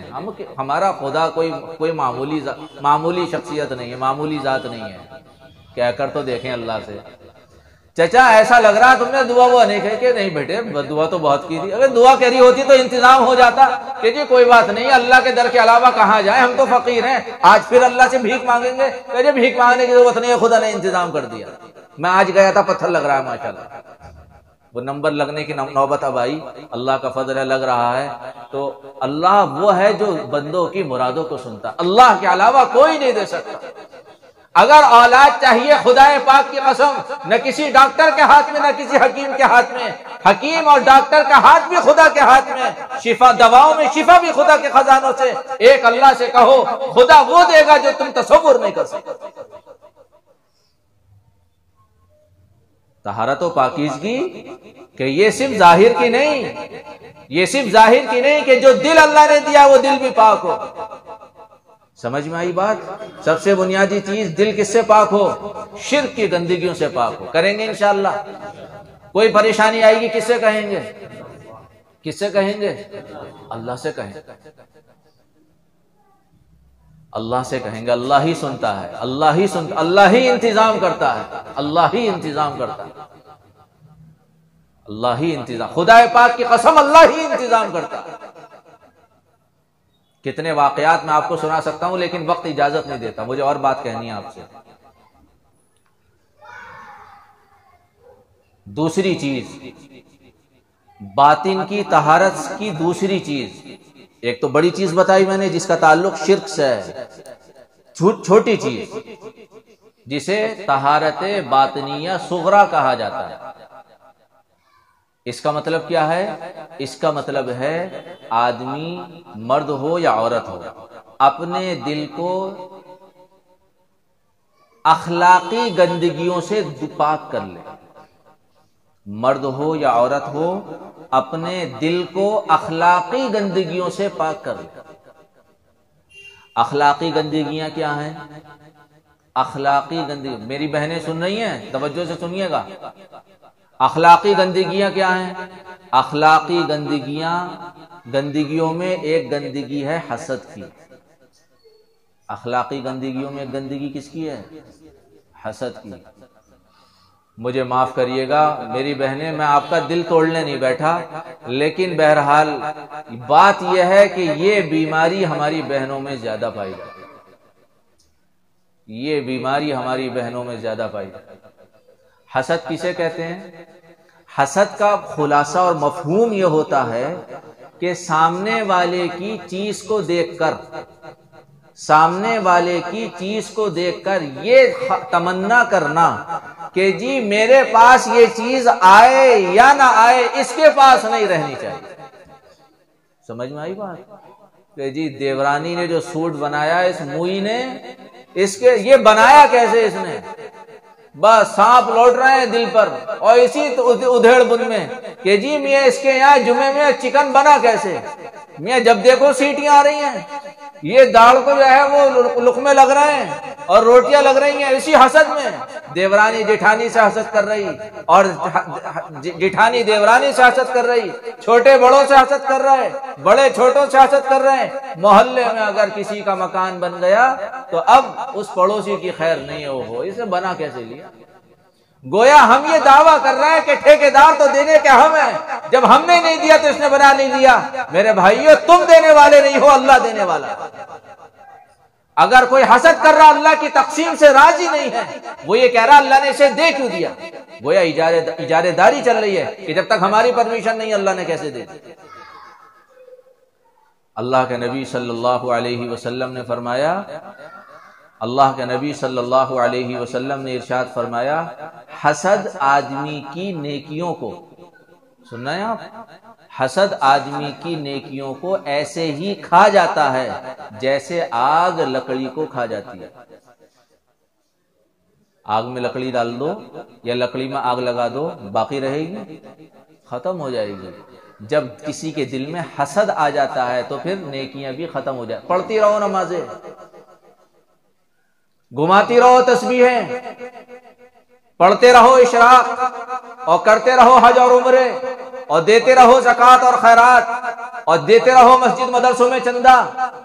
ہمارا خدا کوئی معمولی شخصیت نہیں ہے، معمولی ذات نہیں ہے، کہہ کر تو دیکھیں اللہ سے، چچا ایسا لگ رہا تم نے دعا وہ نہیں کہی۔ کہ نہیں بیٹے دعا تو بہت کی تھی، اگر دعا کری ہوتی تو انتظام ہو جاتا۔ کہ جی کوئی بات نہیں، اللہ کے در کے علاوہ کہاں جائیں، ہم تو فقیر ہیں، آج پھر اللہ سے بھیک مانگیں گے؟ کہ جی بھیک مانگنے کی ضرورت نہیں ہے، خدا نے انتظام کر دیا۔ میں آج گیا تھا، پتھر لگ رہا ہے ماشاءاللہ، وہ نمبر لگنے کی نوبت اب آئی، اللہ کا فضل ہے، لگ رہا ہے۔ تو اللہ وہ ہے جو بندوں کی مرادوں کو سنتا، اللہ کے علاوہ کوئی نہیں دے سکتا۔ اگر اولاد چاہیے، خدا پاک کی قسم، نہ کسی ڈاکٹر کے ہاتھ میں نہ کسی حکیم کے ہاتھ میں، حکیم اور ڈاکٹر کا ہاتھ بھی خدا کے ہاتھ میں، شفا دواؤں میں شفا بھی خدا کے خزانوں سے۔ ایک اللہ سے کہو، خدا وہ دے گا جو تم تصور نہیں کر سکتے۔ طہارت و پاکیزگی کہ یہ صرف ظاہر کی نہیں، کہ جو دل اللہ نے دیا وہ دل بھی پاک ہو۔ سمجھ میں آئی بات؟ سب سے بنیادی چیز دل کس سے پاک ہو؟ شرک کی گندگیوں سے پاک ہو۔ کریں گے انشاءاللہ۔ کوئی پریشانی آئے گی کس سے کہیں گے؟ اللہ سے کہیں گے، اللہ سے کہیں گے۔ اللہ ہی سنتا ہے، اللہ ہی انتظام کرتا ہے، اللہ ہی انتظام، خدا پاک کی قسم اللہ ہی انتظام کرتا ہے۔ کتنے واقعات میں آپ کو سنا سکتا ہوں، لیکن وقت اجازت نہیں دیتا، مجھے اور بات کہنی ہے آپ سے۔ دوسری چیز، باطن کی طہارت کی دوسری چیز، ایک تو بڑی چیز بتائی میں نے جس کا تعلق شرک سے ہے، چھوٹی چیز جسے طہارت باطنیہ صغرا کہا جاتا ہے۔ اس کا مطلب کیا ہے؟ اس کا مطلب ہے آدمی مرد ہو یا عورت ہو، اپنے دل کو اخلاقی گندگیوں سے پاک کر لے۔ مرد ہو یا عورت ہو، اپنے دل کو اخلاقی گندگیوں سے پاک کر لے۔ اخلاقی گندگیاں کیا ہیں؟ اخلاقی گندگی، میری بہنیں سن رہی ہیں، توجہ سے سنیے گا۔ اخلاقی گندگیاں کیا ہیں؟ اخلاقی گندگیوں میں ایک گندگی ہے حسد کی۔ اخلاقی گندگیوں میں ایک گندگی کس کی ہے؟ حسد کی۔ مجھے معاف کریے گا میری بہنیں، میں آپ کا دل توڑنے نہیں بیٹھا، لیکن بہرحال بات یہ ہے کہ یہ بیماری ہماری بہنوں میں زیادہ پائی جاتی ہے۔ یہ بیماری ہماری بہنوں میں زیادہ پائی جاتی ہے۔ حسد کسے کہتے ہیں؟ حسد کا خلاصہ اور مفہوم یہ ہوتا ہے کہ سامنے والے کی چیز کو دیکھ کر یہ تمنا کرنا کہ جی میرے پاس یہ چیز آئے یا نہ آئے، اس کے پاس نہیں رہنی چاہیے۔ سمجھ میں آئی بات؟ کہ جی دیورانی نے جو سوٹ بنایا اس موئی نے، یہ بنایا کیسے اس نے؟ بس سانپ لوٹ رہے ہیں دل پر، اور اسی ادھیڑ بن میں کہ جی میاں اس کے یہاں جمعے میں چکن بنا کیسے؟ میاں جب دیکھو سیٹیاں آ رہی ہیں، یہ داڑ کو جو ہے وہ لقمے لگ رہے ہیں اور روٹیاں لگ رہی ہیں۔ اسی حسد میں دیورانی جیٹھانی سے حسد کر رہی، اور جیٹھانی دیورانی سے حسد کر رہی، چھوٹے بڑوں سے حسد کر رہے، بڑے چھوٹوں سے حسد کر رہے ہیں۔ محلے میں اگر کسی کا مکان بن گیا تو اب اس پڑوسی کی خیر نہیں ہو، اسے بنا کیسے لیا؟ گویا ہم یہ دعویٰ کر رہے ہیں کہ ٹھیکیدار تو دینے کے ہم ہیں، جب ہم نے نہیں دیا تو اس نے بنا نہیں لیا۔ میرے بھائیو، تم دینے والے نہیں ہو، اللہ دینے والا۔ اگر کوئی حسد کر رہا اللہ کی تقسیم سے راضی نہیں ہے، وہ یہ کہہ رہا اللہ نے اسے دے کیوں دیا؟ گویا اجارے داری چل رہی ہے کہ جب تک ہماری پرمیشن نہیں اللہ نے کیسے دے دی؟ اللہ کے نبی صلی اللہ علیہ وسلم نے فرمایا، اللہ کے نبی صلی اللہ علیہ وسلم نے ارشاد فرمایا، حسد آدمی کی نیکیوں کو، سننا ہے آپ، حسد آدمی کی نیکیوں کو ایسے ہی کھا جاتا ہے جیسے آگ لکڑی کو کھا جاتی ہے۔ آگ میں لکڑی ڈال دو یا لکڑی میں آگ لگا دو، باقی رہے گی؟ ختم ہو جائے گی۔ جب کسی کے دل میں حسد آ جاتا ہے تو پھر نیکیاں بھی ختم ہو جائیں۔ پڑھتی رہو نمازیں، گھماتی رہو تسبیحیں، پڑھتے رہو اشراق، اور کرتے رہو حج اور عمرے، اور دیتے رہو زکوٰۃ اور خیرات، اور دیتے رہو مسجد مدرسوں میں چندہ،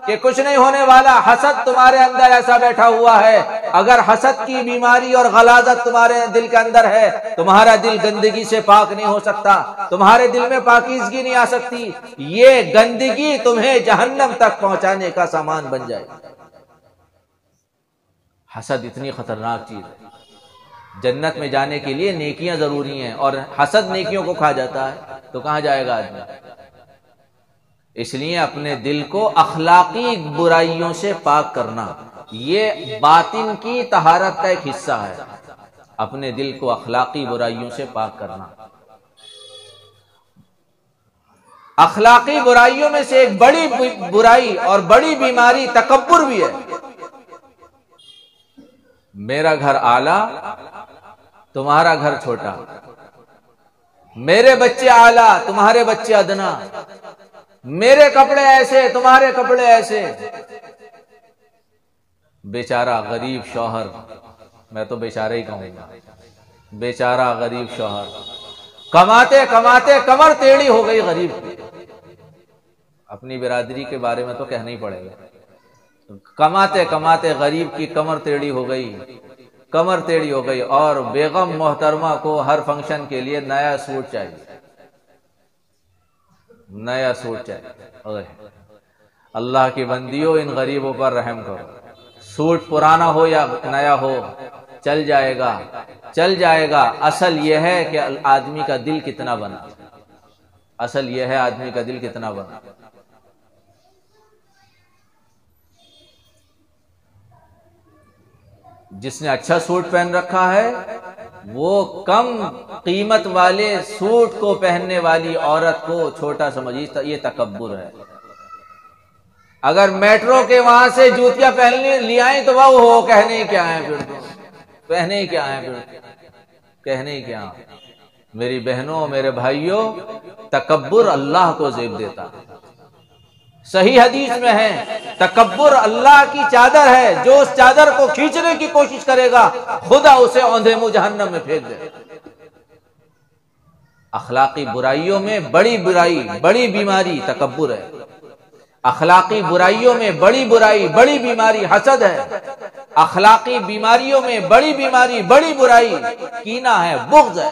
کہ کچھ نہیں ہونے والا۔ حسد تمہارے اندر ایسا بیٹھا ہوا ہے، اگر حسد کی بیماری اور غلاظت تمہارے دل کے اندر ہے، تمہارا دل گندگی سے پاک نہیں ہو سکتا، تمہارے دل میں پاکیزگی نہیں آ سکتی، یہ گندگی تمہیں جہنم تک پہنچانے کا سامان بن جائے گی۔ حسد اتنی خطرناک چیز ہے۔ جنت میں جانے کے لیے نیکیاں ضروری ہیں، اور حسد نیکیوں کو کھا جاتا ہے تو کہاں جائے گا آدمی؟ اس لیے اپنے دل کو اخلاقی برائیوں سے پاک کرنا، یہ باطن کی طہارت کا ایک حصہ ہے، اپنے دل کو اخلاقی برائیوں سے پاک کرنا۔ اخلاقی برائیوں میں سے ایک بڑی برائی اور بڑی بیماری تکبر بھی ہے۔ میرا گھر اعلیٰ، تمہارا گھر چھوٹا، میرے بچے اعلیٰ، تمہارے بچے ادنا، میرے کپڑے ایسے، تمہارے کپڑے ایسے۔ بیچارہ غریب شوہر، میں تو بیچارہ ہی کہوں گا، بیچارہ غریب شوہر، کماتے کماتے کمر ٹیڑھی ہو گئی غریب کی۔ اپنی برادری کے بارے میں تو کہنا ہی پڑے گا، کماتے کماتے غریب کی کمر ٹیڑھی ہو گئی، کمر ٹیڑھی ہو گئی، اور بیگم محترمہ کو ہر فنکشن کے لیے نیا سوٹ چاہیے، نیا سوٹ چاہیے۔ اللہ کی بندیوں، ان غریبوں پر رحم کرو۔ سوٹ پرانا ہو یا نیا ہو، چل جائے گا، چل جائے گا۔ اصل یہ ہے کہ آدمی کا دل کتنا بنا، اصل یہ ہے آدمی کا دل کتنا بنا۔ جس نے اچھا سوٹ پہن رکھا ہے وہ کم قیمت والے سوٹ کو پہننے والی عورت کو چھوٹا سمجھی، یہ تکبر ہے۔ اگر میٹرو کے وہاں سے جوتیاں پہننے لی آئیں تو وہ کہنے کیا ہیں پھر، تو کہنے کیا ہیں۔ میری بہنوں، میرے بھائیوں، تکبر اللہ کو زیب دیتا ہے۔ صحیح حدیث میں ہے تکبر اللہ کی چادر ہے، جو اس چادر کو کھینچنے کی کوشش کرے گا خدا اسے اوندھے منہ جہنم میں پھینک دے۔ اخلاقی برائیوں میں بڑی برائی، بڑی بیماری تکبر ہے۔ اخلاقی برائیوں میں بڑی برائی، بڑی بیماری حسد ہے۔ اخلاقی بیماریوں میں بڑی بیماری، بڑی برائی کینہ ہے، بغض ہے۔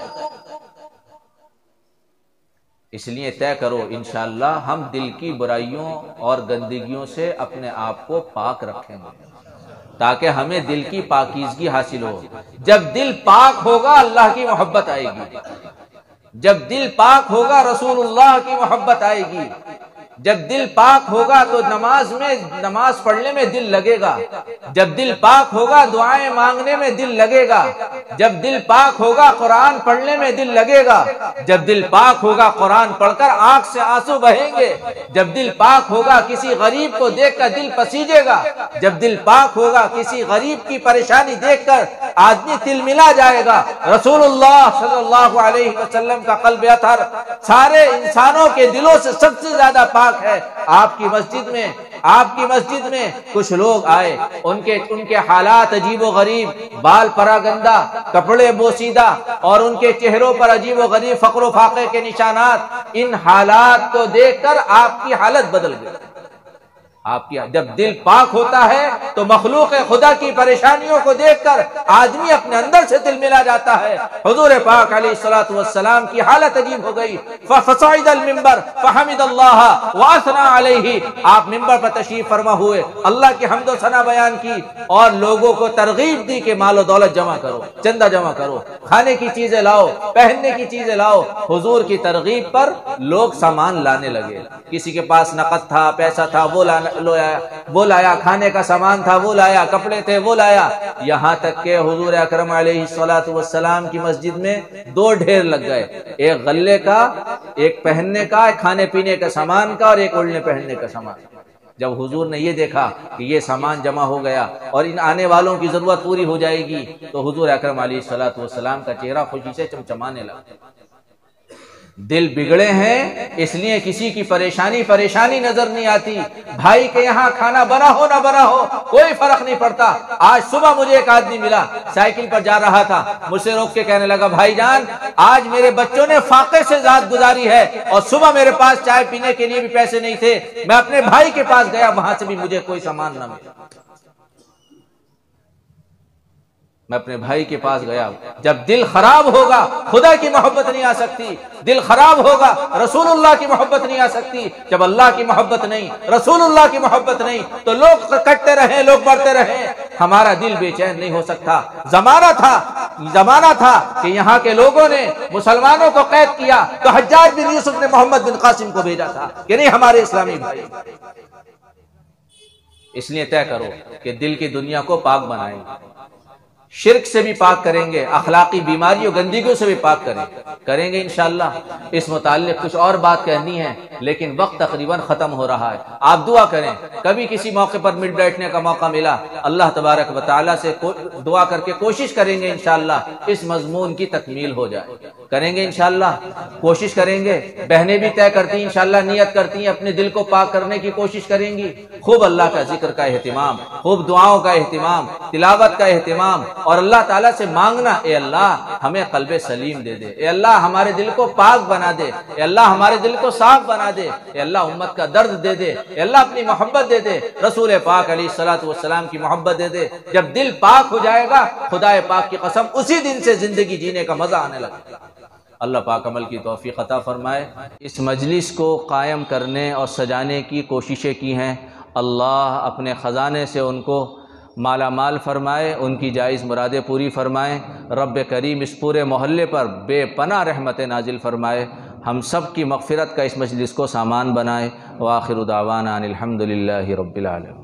اس لیے طے کرو انشاءاللہ ہم دل کی برائیوں اور گندگیوں سے اپنے آپ کو پاک رکھیں گے تاکہ ہمیں دل کی پاکیزگی حاصل ہو۔ جب دل پاک ہوگا اللہ کی محبت آئے گی، جب دل پاک ہوگا رسول اللہ کی محبت آئے گی، جب دل پاک ہوگا تو نماز پڑھنے میں دل لگے گا، جب دل پاک ہوگا دعائیں مانگنے میں دل لگے گا، جب دل پاک ہوگا قرآن پڑھنے میں دل لگے گا، جب دل پاک ہوگا قرآن پڑھ کر آنکھ سے آنسو بہیں گے، جب دل پاک ہوگا کسی غریب کو دیکھ کر دل پسیجے گا، جب دل پاک ہوگا کسی غریب کی پریشانی دیکھ کر آدمی تل ملا جائے گا۔ رسول اللہ صلی اللہ علیہ وسلم کا قلب اطہر سارے انسانوں کے دلوں سے سب سے زیادہ پاک ہے۔ آپ کی مسجد میں کچھ لوگ آئے، ان کے حالات عجیب و غریب، بال پراگندہ، کپڑے بوسیدہ اور ان کے چہروں پر عجیب و غریب فقر و فاقے کے نشانات، ان حالات کو دیکھ کر آپ کی حالت بدل گئی۔ جب دل پاک ہوتا ہے تو مخلوق خدا کی پریشانیوں کو دیکھ کر آدمی اپنے اندر سے دل ملا جاتا ہے۔ حضور پاک علیہ الصلوۃ والسلام کی حالت عجیب ہو گئی۔ فصعد المنبر فحمد اللہ واثنى علیہ، آپ منبر پر تشریف فرما ہوئے، اللہ کی حمد و ثنا بیان کی اور لوگوں کو ترغیب دی کہ مال و دولت جمع کرو، چندہ جمع کرو، کھانے کی چیزیں لاؤ، پہننے کی چیزیں لاؤ۔ حضور کی ترغیب پر لوگ سامان لانے لگے، کسی کے پاس نقد تھا، پیسہ تھا، وہ لایا، کھانے کا سامان تھا وہ لایا، کپڑے تھے وہ لایا، یہاں تک کہ حضور اکرم علیہ الصلوۃ والسلام کی مسجد میں دو ڈھیر لگ گئے، ایک غلے کا، ایک پہننے کا، ایک کھانے پینے کا سامان کا اور ایک اوڑھنے پہننے کا سامان۔ جب حضور نے یہ دیکھا کہ یہ سامان جمع ہو گیا اور ان آنے والوں کی ضرورت پوری ہو جائے گی تو حضور اکرم علیہ الصلوۃ والسلام کا چہرہ خوشی سے چمچمانے لگا۔ دل بگڑے ہیں اس لیے کسی کی پریشانی نظر نہیں آتی۔ بھائی کے یہاں کھانا بنا ہو نہ بنا ہو کوئی فرق نہیں پڑتا۔ آج صبح مجھے ایک آدمی ملا، سائیکل پر جا رہا تھا، مجھ سے روک کے کہنے لگا بھائی جان آج میرے بچوں نے فاقے سے ذات گزاری ہے اور صبح میرے پاس چائے پینے کے لیے بھی پیسے نہیں تھے، میں اپنے بھائی کے پاس گیا، وہاں سے بھی مجھے کوئی سامان نہ ملا، میں اپنے بھائی کے پاس گیا۔ جب دل خراب ہوگا خدا کی محبت نہیں آ سکتی، دل خراب ہوگا رسول اللہ کی محبت نہیں آ سکتی۔ جب اللہ کی محبت نہیں، رسول اللہ کی محبت نہیں تو لوگ کٹتے رہیں، لوگ بڑھتے رہیں، ہمارا دل بے چین نہیں ہو سکتا۔ زمانہ تھا کہ یہاں کے لوگوں نے مسلمانوں کو قید کیا تو حجاج بن یوسف نے محمد بن قاسم کو بھیجا تھا کہ نہیں ہمارے اسلامی بھائی۔ اس لیے طے کرو کہ دل کی دنیا کو پاک بنائیں گے، شرک سے بھی پاک کریں گے، اخلاقی بیماریوں گندگیوں سے بھی پاک کریں گے انشاءاللہ۔ اس متعلق کچھ اور بات کہنی ہے لیکن وقت تقریباً ختم ہو رہا ہے۔ آپ دعا کریں، کبھی کسی موقع پر مل بیٹھنے کا موقع ملا اللہ تبارک و تعالیٰ سے دعا کر کے کوشش کریں گے انشاءاللہ اس مضمون کی تکمیل ہو جائے، کریں گے انشاءاللہ، کوشش کریں گے۔ بہنیں بھی طے کرتی ہیں انشاءاللہ، نیت کرتی ہیں، اپنے دل کو پاک کرنے کی کوشش کریں گی۔ خوب اللہ کا ذکر کا اہتمام، خوب دعاؤں کا اہتمام، تلاوت کا اہتمام اور اللہ تعالیٰ سے مانگنا، اے اللہ ہمیں قلب سلیم دے دے، اے اللہ ہمارے دل کو پاک بنا دے، اے اللہ ہمارے دل کو صاف بنا دے، اے اللہ امت کا درد دے دے، اے اللہ اپنی محبت دے دے، رسول پاک علیہ الصلوۃ والسلام کی محبت دے دے۔ جب دل پاک ہو جائے گا خدا پاک کی قسم اسی دن سے زندگی جینے کا مزہ آنے لگے گا۔ اللہ پاک عمل کی توفیق عطا فرمائے۔ اس مجلس کو قائم کرنے اور سجانے کی کوششیں کی ہیں، اللہ اپنے خزانے سے ان کو مالا مال فرمائے، ان کی جائز مرادیں پوری فرمائے۔ رب کریم اس پورے محلے پر بے پناہ رحمت نازل فرمائے، ہم سب کی مغفرت کا اس مجلس کو سامان بنائے۔ وآخر دعوانا ان الحمد للہ رب العالمین۔